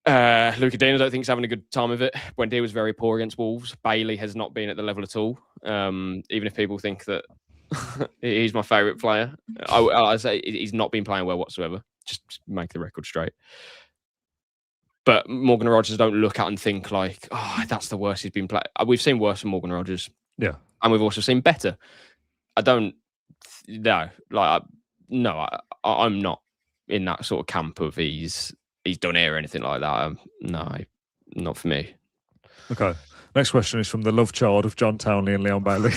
Speaker 2: Luca Dean, I don't think he's having a good time of it. Buendia was very poor against Wolves. Bailey has not been at the level at all. Even if people think that he's my favourite player, I say he's not been playing well whatsoever. Just make the record straight. But Morgan Rodgers, don't look at and think like, oh, that's the worst he's been playing. We've seen worse from Morgan Rodgers.
Speaker 1: Yeah.
Speaker 2: And we've also seen better. I'm not in that sort of camp of he's done here or anything like that. No, not for me.
Speaker 1: Okay. Next question is from the love child of John Townley and Leon Bailey.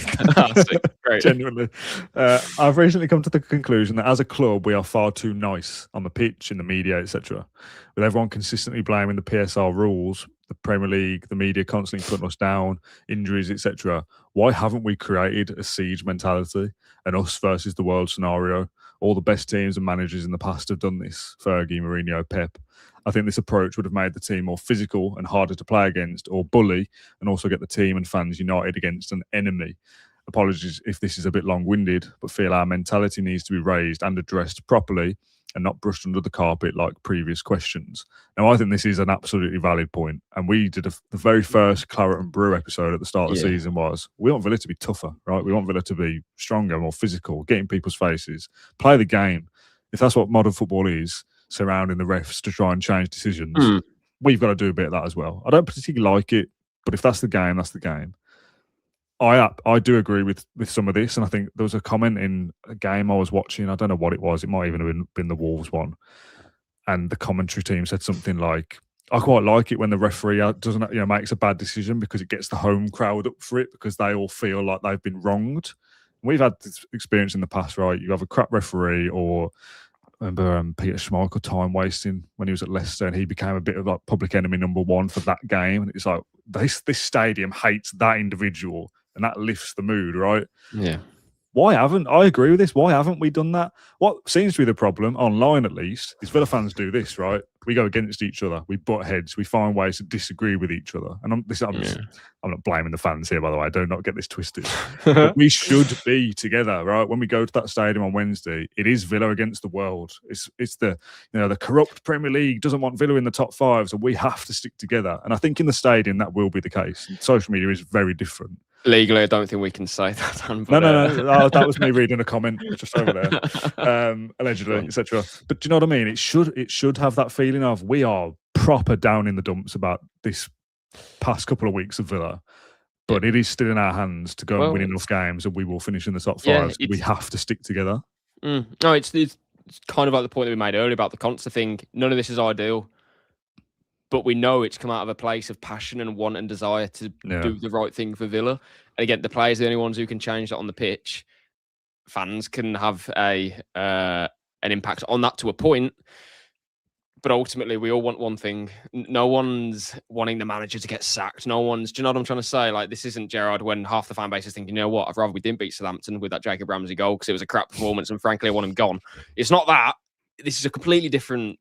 Speaker 2: Great.
Speaker 1: Genuinely. I've recently come to the conclusion that as a club, we are far too nice on the pitch, in the media, etc. With everyone consistently blaming the PSR rules, the Premier League, the media constantly putting us down, injuries, etc. Why haven't we created a siege mentality, an us versus the world scenario? All the best teams and managers in the past have done this. Fergie, Mourinho, Pep. I think this approach would have made the team more physical and harder to play against or bully, and also get the team and fans united against an enemy. Apologies if this is a bit long-winded, but feel our mentality needs to be raised and addressed properly and not brushed under the carpet like previous questions. Now, I think this is an absolutely valid point. And we did the very first Claret and Brew episode at the start of the season was, we want Villa to be tougher, right? We want Villa to be stronger, more physical, get in people's faces, play the game. If that's what modern football is, surrounding the refs to try and change decisions, we've got to do a bit of that as well. I don't particularly like it, but if that's the game, that's the game. I do agree with some of this, and I think there was a comment in a game I was watching. I don't know what it was. It might even have been the Wolves one, and the commentary team said something like, "I quite like it when the referee doesn't, makes a bad decision because it gets the home crowd up for it because they all feel like they've been wronged." We've had this experience in the past, right? You have a crap referee, or I remember Peter Schmeichel time wasting when he was at Leicester, and he became a bit of like public enemy number one for that game. And it's like this stadium hates that individual. And that lifts the mood, right?
Speaker 2: Yeah.
Speaker 1: I agree with this. Why haven't we done that? What seems to be the problem, online at least, is Villa fans do this, right? We go against each other. We butt heads. We find ways to disagree with each other. And I'm not blaming the fans here, by the way. Do not get this twisted. But we should be together, right? When we go to that stadium on Wednesday, it is Villa against the world. It's the the corrupt Premier League doesn't want Villa in the top 5, so we have to stick together. And I think in the stadium that will be the case. Social media is very different.
Speaker 2: Legally, I don't think we can say that.
Speaker 1: No. That was me reading a comment just over there, allegedly, etc. But do you know what I mean? It should have that feeling of we are proper down in the dumps about this past couple of weeks of Villa, but it is still in our hands to go and win enough games, and we will finish in the top 5. So we have to stick together.
Speaker 2: No, it's kind of like the point that we made earlier about the Consta thing. None of this is ideal. But we know it's come out of a place of passion and want and desire to do the right thing for Villa. And again, the players are the only ones who can change that on the pitch. Fans can have an impact on that to a point. But ultimately, we all want one thing. No one's wanting the manager to get sacked. Do you know what I'm trying to say? Like, this isn't Gerrard when half the fan base is thinking, you know what, I'd rather we didn't beat Southampton with that Jacob Ramsey goal because it was a crap performance and frankly, I want him gone. It's not that. This is a completely different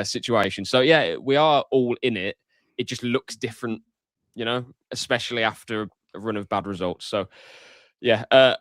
Speaker 2: situation. So yeah, we are all in it. It just looks different, especially after a run of bad results. So yeah,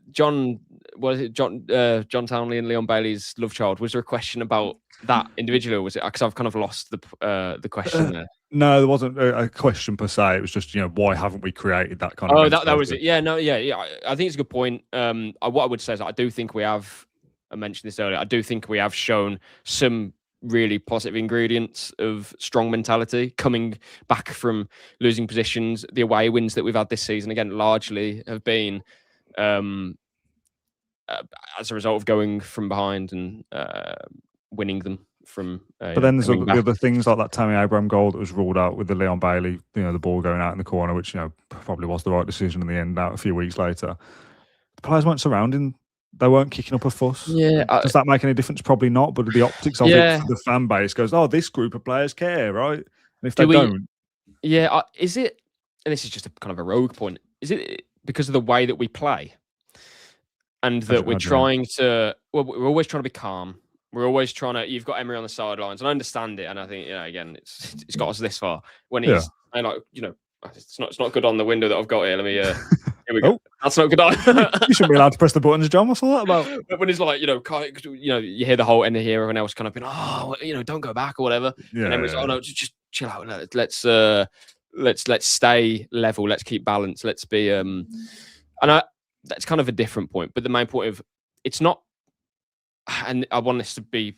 Speaker 2: John Townley and Leon Bailey's love child. Was there a question about that individually, or was it because I've kind of lost the question there?
Speaker 1: No, there wasn't a question per se. It was just why haven't we created that kind of?
Speaker 2: Oh, that was it. Yeah, no, yeah. I think it's a good point. What I would say is that I do think we have. I mentioned this earlier. I do think we have shown some really positive ingredients of strong mentality coming back from losing positions. The away wins that we've had this season, again, largely have been as a result of going from behind and winning them from.
Speaker 1: But then there's the other things like that Tammy Abraham goal that was ruled out with the Leon Bailey, the ball going out in the corner, which probably was the right decision in the end. Out a few weeks later, the players weren't surrounding. They weren't kicking up a fuss.
Speaker 2: Yeah,
Speaker 1: does that make any difference? Probably not. But the optics of it, the fan base goes, "Oh, this group of players care, right?" And if they don't,
Speaker 2: is it? And this is just a kind of a rogue point. Is it because of the way that we play, and that we're trying to? Well, we're always trying to be calm. We're always trying to. You've got Emery on the sidelines, and I understand it. And I think again, it's got us this far. When he's it's not good on the window that I've got here. Let me. Here we go. Oh. That's not good.
Speaker 1: You shouldn't be allowed to press the buttons, John. What's all that about?
Speaker 2: But when it's like, you hear the whole end of here, everyone else kind of being, don't go back or whatever. Yeah, and then no, just chill out. Let's stay level. Let's keep balance. Let's be that's kind of a different point. But the main point of it's not, and I want this to be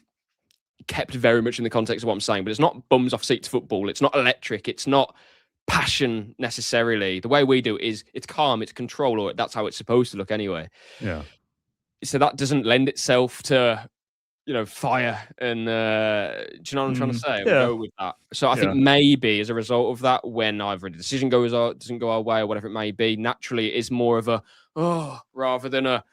Speaker 2: kept very much in the context of what I'm saying, but it's not bums off seats football. It's not electric. It's not passion necessarily. The way we do it is it's calm, it's control, or that's how it's supposed to look anyway.
Speaker 1: Yeah.
Speaker 2: So that doesn't lend itself to fire and do you know what I'm trying to say?
Speaker 1: Yeah.
Speaker 2: Go with that. So I think maybe as a result of that, when either the decision doesn't go our way or whatever it may be, naturally it is more of a rather than a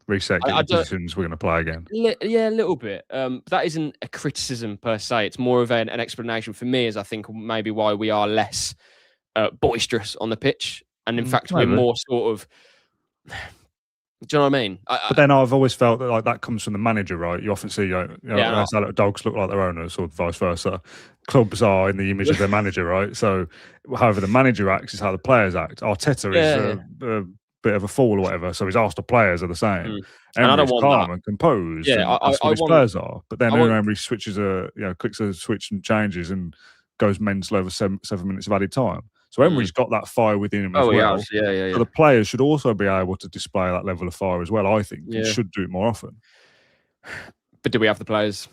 Speaker 1: reset decisions, we're going to play again.
Speaker 2: Yeah, a little bit. That isn't a criticism per se. It's more of an explanation for me, as I think maybe why we are less boisterous on the pitch. And in fact, we're more sort of... Do you know what I mean?
Speaker 1: But then I've always felt that that comes from the manager, right? You often see dogs look like their owners or vice versa. Clubs are in the image of their manager, right? So however the manager acts is how the players act. Arteta is a bit of a fool or whatever, so his Arsenal players are the same.
Speaker 2: And I don't want
Speaker 1: calm
Speaker 2: that.
Speaker 1: And composed.
Speaker 2: Yeah,
Speaker 1: that's what his players are. But then Emery switches clicks a switch and changes and goes mental over 7 minutes of added time. So Emery's got that fire within him as well.
Speaker 2: Yeah.
Speaker 1: So the players should also be able to display that level of fire as well, I think. You should do it more often.
Speaker 2: But do we have the players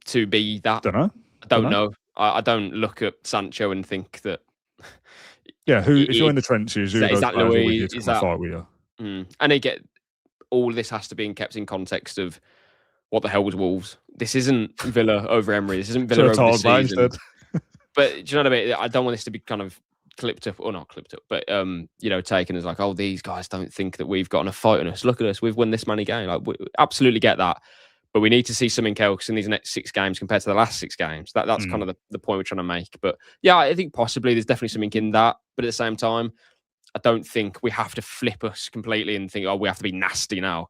Speaker 2: to be that?
Speaker 1: I
Speaker 2: don't know. I don't look at Sancho and think that...
Speaker 1: Yeah, if you're in the trenches, who
Speaker 2: is that Louis?
Speaker 1: Is that fight with you?
Speaker 2: And all this has to be kept in context of what the hell was Wolves. This isn't Villa over Emery. This isn't Villa over the season. But do you know what I mean? I don't want this to be kind of clipped up, or not clipped up, but taken as like, oh, these guys don't think that we've got enough fight in us. Look at us, we've won this many games. Like, we absolutely get that, but we need to see something else in these next 6 games compared to the last 6 games. That's kind of the point we're trying to make. But yeah, I think possibly there's definitely something in that. But at the same time, I don't think we have to flip us completely and think, oh, we have to be nasty now.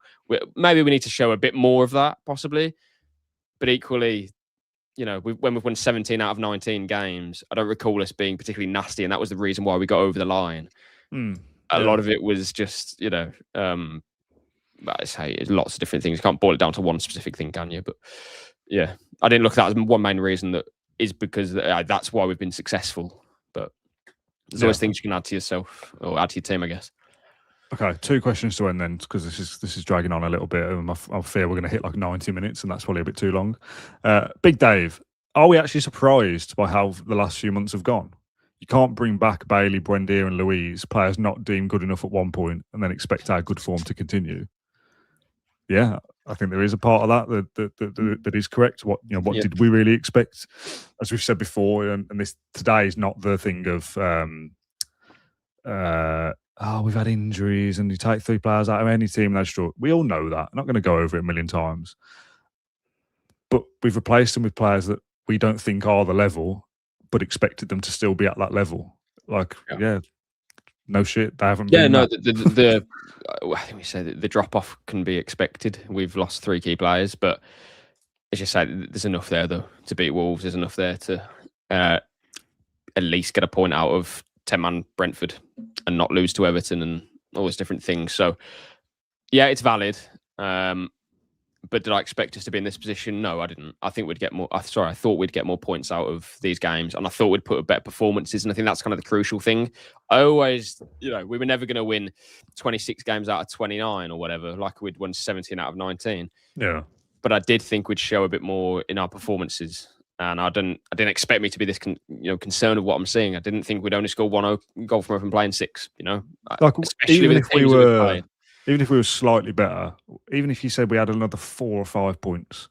Speaker 2: Maybe we need to show a bit more of that, possibly. But equally, when we've won 17 out of 19 games, I don't recall us being particularly nasty, and that was the reason why we got over the line. A lot of it was just, I say lots of different things. You can't boil it down to one specific thing, can you? But yeah, I didn't look at that as one main reason that is because that's why we've been successful. But There's always things you can add to yourself or add to your team, I guess.
Speaker 1: Okay, 2 questions to end then, because this is dragging on a little bit. I fear we're going to hit like 90 minutes, and that's probably a bit too long. Big Dave, are we actually surprised by how the last few months have gone? You can't bring back Bailey, Buendia, and Louise, players not deemed good enough at one point, and then expect our good form to continue. Yeah, I think there is a part of that is correct. What did we really expect? As we've said before, and this today is not the thing of we've had injuries and you take 3 players out of any team. We all know that. I'm not going to go over it a million times. But we've replaced them with players that we don't think are the level, but expected them to still be at that level. Like, no shit, they haven't been.
Speaker 2: I think we said the drop off can be expected. We've lost 3 key players, but as you say, there's enough there though to beat Wolves. There's enough there to at least get a point out of 10-man Brentford and not lose to Everton and all those different things. So yeah, it's valid. But did I expect us to be in this position? No, I didn't. I think we'd get more. I thought we'd get more points out of these games, and I thought we'd put up better performances. And I think that's kind of the crucial thing. I always, we were never going to win 26 games out of 29 or whatever, like we'd won 17 out of 19.
Speaker 1: Yeah.
Speaker 2: But I did think we'd show a bit more in our performances, and I didn't expect me to be this, concerned with what I'm seeing. I didn't think we'd only score 1 goal from open play in 6.
Speaker 1: Like,
Speaker 2: especially
Speaker 1: even
Speaker 2: with
Speaker 1: if we were. Even if we were slightly better, even if you said we had another 4 or 5 points,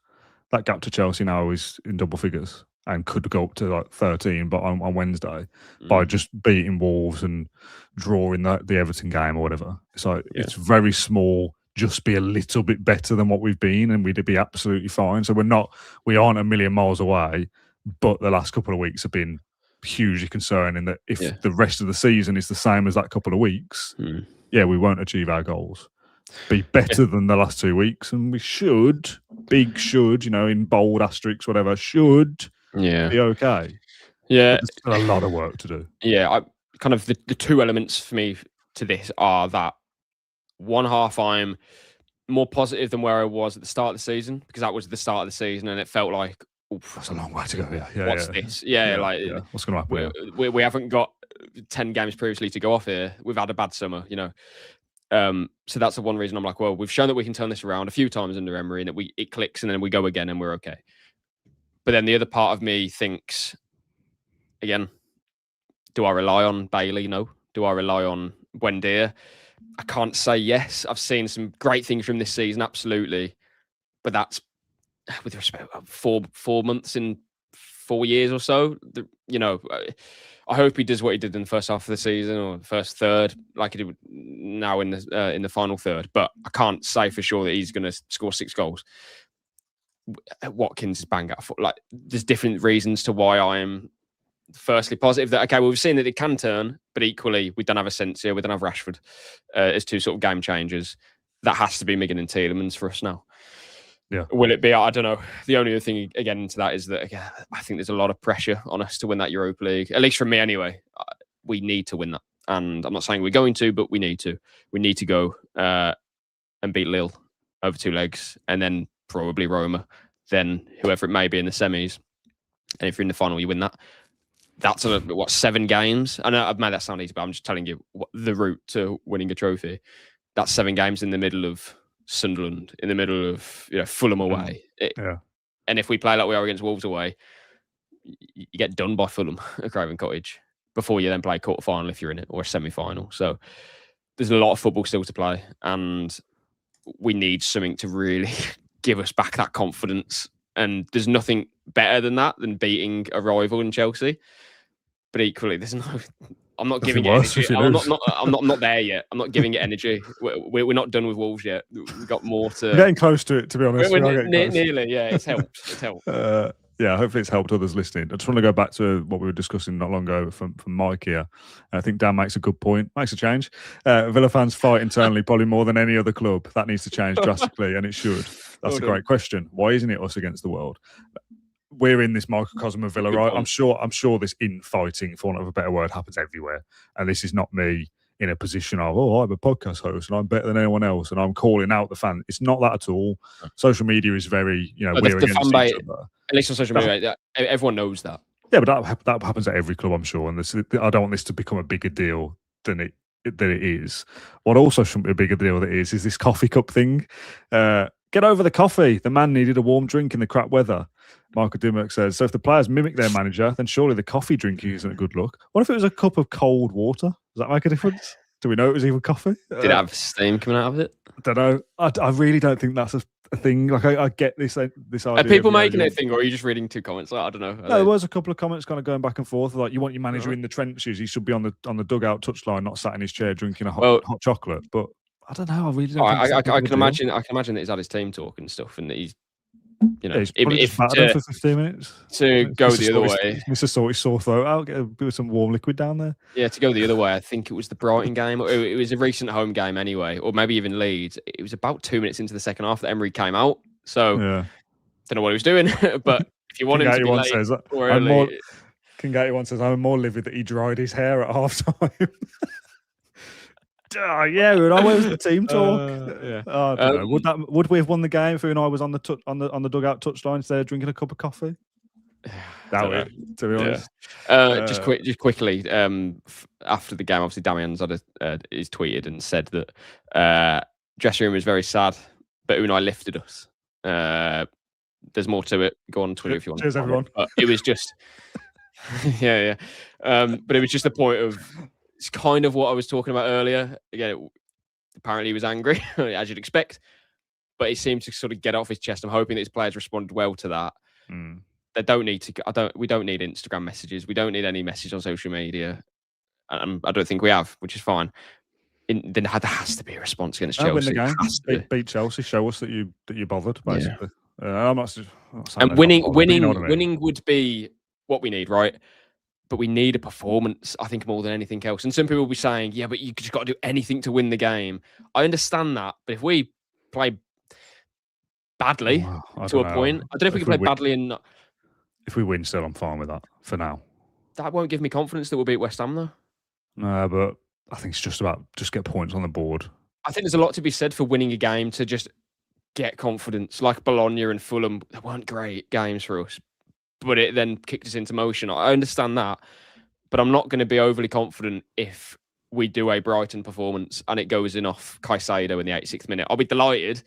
Speaker 1: that gap to Chelsea now is in double figures and could go up to like 13 but on Wednesday by just beating Wolves and drawing the Everton game or whatever. It's like it's very small, just be a little bit better than what we've been and we'd be absolutely fine. So we aren't a million miles away, but the last couple of weeks have been hugely concerning that if the rest of the season is the same as that couple of weeks, we won't achieve our goals. Be better than the last 2 weeks, and we should, in bold asterisks, whatever, should be okay.
Speaker 2: Yeah.
Speaker 1: But there's still a lot of work to do.
Speaker 2: Yeah, the 2 elements for me to this are that one half I'm more positive than where I was at the start of the season, because that was the start of the season and it felt like,
Speaker 1: that's a long way to go.
Speaker 2: What's this?
Speaker 1: What's going to happen?
Speaker 2: We haven't got 10 games previously to go off here. We've had a bad summer, So that's the one reason I'm like, well, we've shown that we can turn this around a few times under Emery, and that it clicks, and then we go again, and we're okay. But then the other part of me thinks, again, do I rely on Bailey? No. Do I rely on Buendia? I can't say yes. I've seen some great things from this season, absolutely, but that's with respect 4 months in 4 years or so. I hope he does what he did in the first half of the season or the first third, like he did now in the final third. But I can't say for sure that he's going to score 6 goals. Watkins is bang out. Like, there's different reasons to why I am firstly positive that we've seen that it can turn, but equally we don't have Asensio, we don't have Rashford as 2 sort of game changers. That has to be Miggen and Tielemans for us now.
Speaker 1: Yeah.
Speaker 2: Will it be? I don't know. The only other thing again into that is that I think there's a lot of pressure on us to win that Europa League. At least from me, anyway. We need to win that, and I'm not saying we're going to, but we need to. We need to go and beat Lille over 2 legs, and then probably Roma, then whoever it may be in the semis. And if you're in the final, you win that. That's 7 games. I know I've made that sound easy, but I'm just telling you the route to winning a trophy. That's 7 games in the middle of Sunderland, in the middle of Fulham away. And if we play like we are against Wolves away, you get done by Fulham at Craven Cottage before you then play quarter final if you're in it, or a semi-final. So there's a lot of football still to play, and we need something to really give us back that confidence. And there's nothing better than that, than beating a rival in Chelsea. But equally, there's no. I'm not giving it energy. I'm not there yet. I'm not giving it energy. We're not done with Wolves yet. We've got more to.
Speaker 1: We're getting close to it, to be honest.
Speaker 2: We're nearly, yeah. It's helped. It's helped.
Speaker 1: Hopefully it's helped others listening. I just want to go back to what we were discussing not long ago from Mike here. I think Dan makes a good point. Makes a change. Villa fans fight internally probably more than any other club. That needs to change drastically, and it should. That's a great question. Why isn't it us against the world? We're in this microcosm of Villa, right? I'm sure this infighting, for want of a better word, happens everywhere. And this is not me in a position of, I'm a podcast host and I'm better than anyone else and I'm calling out the fan. It's not that at all. Social media is very, we're against each other.
Speaker 2: At least on social media, everyone knows that.
Speaker 1: Yeah, but that happens at every club, I'm sure. And I don't want this to become a bigger deal than it is. What also shouldn't be a bigger deal than it is this coffee cup thing. Get over the coffee. The man needed a warm drink in the crap weather. Michael Dimmock says, so if the players mimic their manager, then surely the coffee drinking isn't a good look. What if it was a cup of cold water? Does that make a difference? Do we know it was even coffee?
Speaker 2: Did it have steam coming out of it?
Speaker 1: I don't know. I really don't think that's a thing. Like I get this idea.
Speaker 2: Are people making it a thing, or are you just reading 2 comments? Like, I don't know.
Speaker 1: No, there was a couple of comments kind of going back and forth. Like, you want your manager in the trenches. He should be on the dugout touchline, not sat in his chair drinking a hot chocolate. But I don't know. I really don't.
Speaker 2: I can imagine. I can imagine that he's had his team talk and stuff, and that he's,
Speaker 1: he's if for 15 minutes
Speaker 2: to go the other way.
Speaker 1: Mr. Salty sore throat out. Get a bit of some warm liquid down there.
Speaker 2: Yeah, to go the other way. I think it was the Brighton game. It was a recent home game anyway, or maybe even Leeds. It was about 2 minutes into the second half that Emery came out. So don't know what he was doing. But if you want him to be late or early,
Speaker 1: Kingati says, I'm more livid that he dried his hair at half time. Yeah, where was the team talk? I don't know. Would we have won the game if I was on the dugout touchline instead of drinking a cup of coffee? Doubt it, to be honest.
Speaker 2: Just quickly, after the game, obviously Damian's he's tweeted and said that dressing room was very sad, but Unai lifted us. There's more to it. Go on Twitter if you want.
Speaker 1: Cheers, everyone.
Speaker 2: But it was just, yeah. But it was just the point of. It's kind of what I was talking about earlier. Again, apparently he was angry, as you'd expect, but he seemed to sort of get off his chest. I'm hoping that his players responded well to that. They don't need to. We don't need Instagram messages. We don't need any message on social media. I don't think we have, which is fine. Then there has to be a response against Chelsea.
Speaker 1: Win the game. Beat Chelsea. Show us that you bothered. Basically, I'm not
Speaker 2: and winning would be what we need, right? But we need a performance, I think, more than anything else. And some people will be saying, yeah, but you just got to do anything to win the game. I understand that. But if we play badly to a point, I don't know if we can play badly and not.
Speaker 1: If we win still, I'm fine with that for now.
Speaker 2: That won't give me confidence that we'll beat West Ham, though.
Speaker 1: No, but I think it's just about get points on the board.
Speaker 2: I think there's a lot to be said for winning a game to just get confidence. Like Bologna and Fulham, they weren't great games for us. But it then kicked us into motion. I understand that, but I'm not going to be overly confident if we do a Brighton performance and it goes in off Caicedo in the 86th minute. I'll be delighted,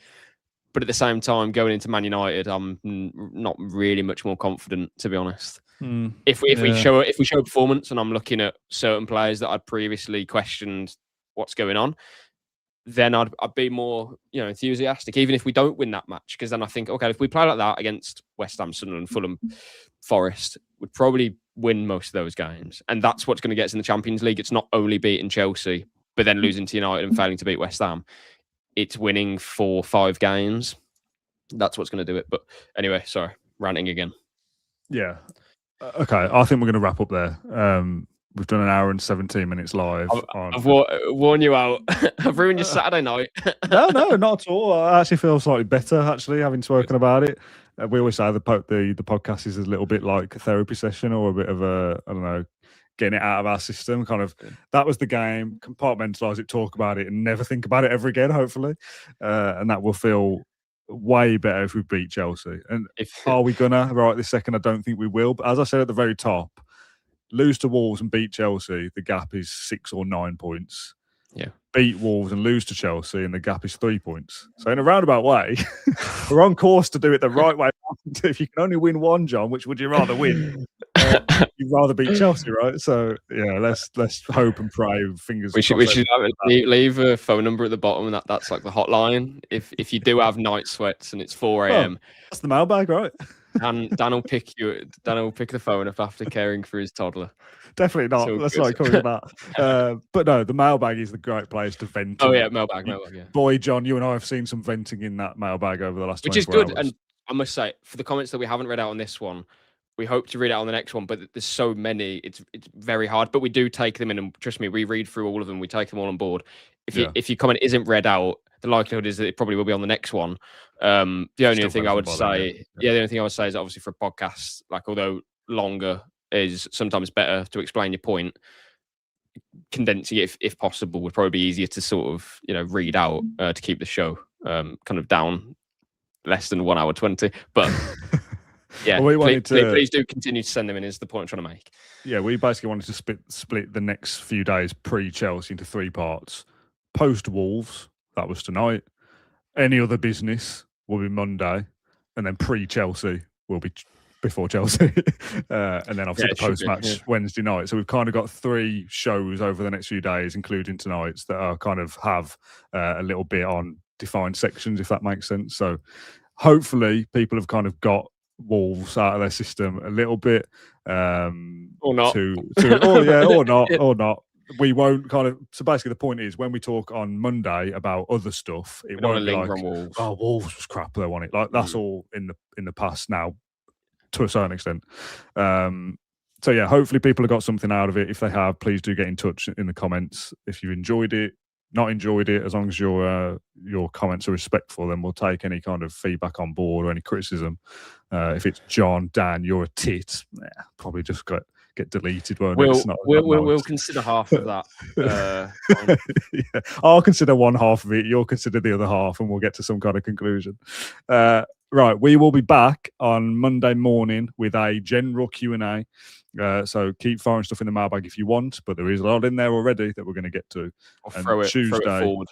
Speaker 2: but at the same time, going into Man United, I'm not really much more confident, to be honest. If we show performance, and I'm looking at certain players that I'd previously questioned what's going on, then I'd be more enthusiastic, even if we don't win that match, because then I think, okay, if we play like that against West Ham, Sunderland, Fulham, Forest, we'd probably win most of those games. And that's what's going to get us in the Champions League. It's not only beating Chelsea, but then losing to United and failing to beat West Ham. It's winning 4-5 games. That's what's going to do it. But anyway, sorry, ranting again.
Speaker 1: Yeah. Okay, I think we're going to wrap up there. We've done an hour and 17 minutes live.
Speaker 2: I've worn you out. I've ruined your Saturday night.
Speaker 1: No, not at all. I actually feel slightly better, having spoken about it. We always say the podcast is a little bit like a therapy session or a bit of a, I don't know, getting it out of our system. Kind of, that was the game, compartmentalise it, talk about it, and never think about it ever again, hopefully. And that will feel way better if we beat Chelsea. And are we gonna? Right this second, I don't think we will. But as I said at the very top, lose to Wolves and beat Chelsea, the gap is 6 or 9 points.
Speaker 2: Yeah.
Speaker 1: Beat Wolves and lose to Chelsea, and the gap is 3 points. So in a roundabout way, we're on course to do it the right way. If you can only win one, John, which would you rather win? You'd rather beat Chelsea, right? So yeah, let's hope and pray. Fingers.
Speaker 2: We should leave a phone number at the bottom, and that's like the hotline. If you do have night sweats and it's 4 a.m.
Speaker 1: That's the mailbag, right?
Speaker 2: Dan will pick the phone up after caring for his toddler.
Speaker 1: Definitely not. So that's not coming about. But no, the mailbag is the great place to vent.
Speaker 2: Oh yeah, mailbag. Yeah.
Speaker 1: Boy, John, you and I have seen some venting in that mailbag over the last 24
Speaker 2: hours. Which is good.
Speaker 1: Hours.
Speaker 2: And I must say, for the comments that we haven't read out on this one, we hope to read out on the next one. But there's so many, it's very hard. But we do take them in, and trust me, we read through all of them. We take them all on board. If your comment isn't read out, the likelihood is that it probably will be on the next one. The only thing I would say, the only thing I would say is obviously for a podcast, like although longer is sometimes better to explain your point, condensing it if possible would probably be easier to sort of read out to keep the show kind of down less than 1 hour 20. But Yeah,
Speaker 1: Well,
Speaker 2: please do continue to send them in, is the point I'm trying to make.
Speaker 1: Yeah, we basically wanted to split the next few days pre-Chelsea into 3 parts. Post-Wolves, that was tonight. Any other business will be Monday. And then pre-Chelsea will be before Chelsea. And then obviously the post-match Wednesday night. So we've kind of got 3 shows over the next few days, including tonight's, that are kind of have a little bit on defined sections, if that makes sense. So hopefully people have kind of got Wolves out of their system a little bit.
Speaker 2: Or not.
Speaker 1: Or not. We won't kind of. So basically, the point is, when we talk on Monday about other stuff, it won't be like,
Speaker 2: Wolves.
Speaker 1: "Oh, Wolves was crap. They won it." Like that's all in the past now, to a certain extent. So yeah, hopefully people have got something out of it. If they have, please do get in touch in the comments. If you enjoyed it, not enjoyed it, as long as your comments are respectful, then we'll take any kind of feedback on board or any criticism. If it's John, Dan, you're a tit, probably just get deleted, won't it?
Speaker 2: We'll consider half of that.
Speaker 1: Yeah. I'll consider one half of it, you'll consider the other half, and we'll get to some kind of conclusion. Right, we will be back on Monday morning with a general Q&A. So keep firing stuff in the mailbag if you want, but there is a lot in there already that we're going to get to.
Speaker 2: Throw it forward.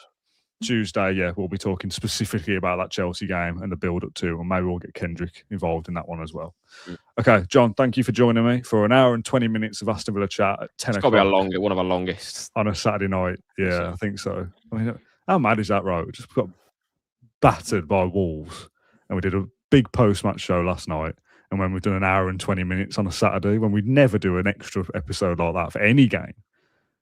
Speaker 1: Tuesday, yeah, we'll be talking specifically about that Chelsea game and the build-up to, and maybe we'll get Kendrick involved in that one as well. Okay, John, thank you for joining me for an hour and 20 minutes of Aston Villa chat at 10 o'clock.
Speaker 2: It's got to be one of our longest.
Speaker 1: On a Saturday night. Yeah, I think so. I mean, how mad is that, right? We just got battered by Wolves, and we did a big post-match show last night, and when we've done an hour and 20 minutes on a Saturday, when we'd never do an extra episode like that for any game.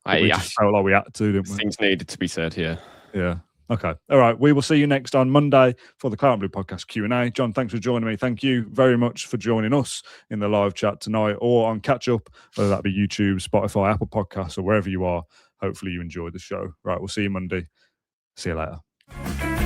Speaker 1: We just felt like we had to, didn't we?
Speaker 2: Things needed to be said here.
Speaker 1: Yeah. Okay. All right. We will see you next on Monday for the Claret and Blue Podcast Q&A. John, thanks for joining me. Thank you very much for joining us in the live chat tonight or on catch up, whether that be YouTube, Spotify, Apple Podcasts, or wherever you are. Hopefully you enjoyed the show. Right. We'll see you Monday. See you later.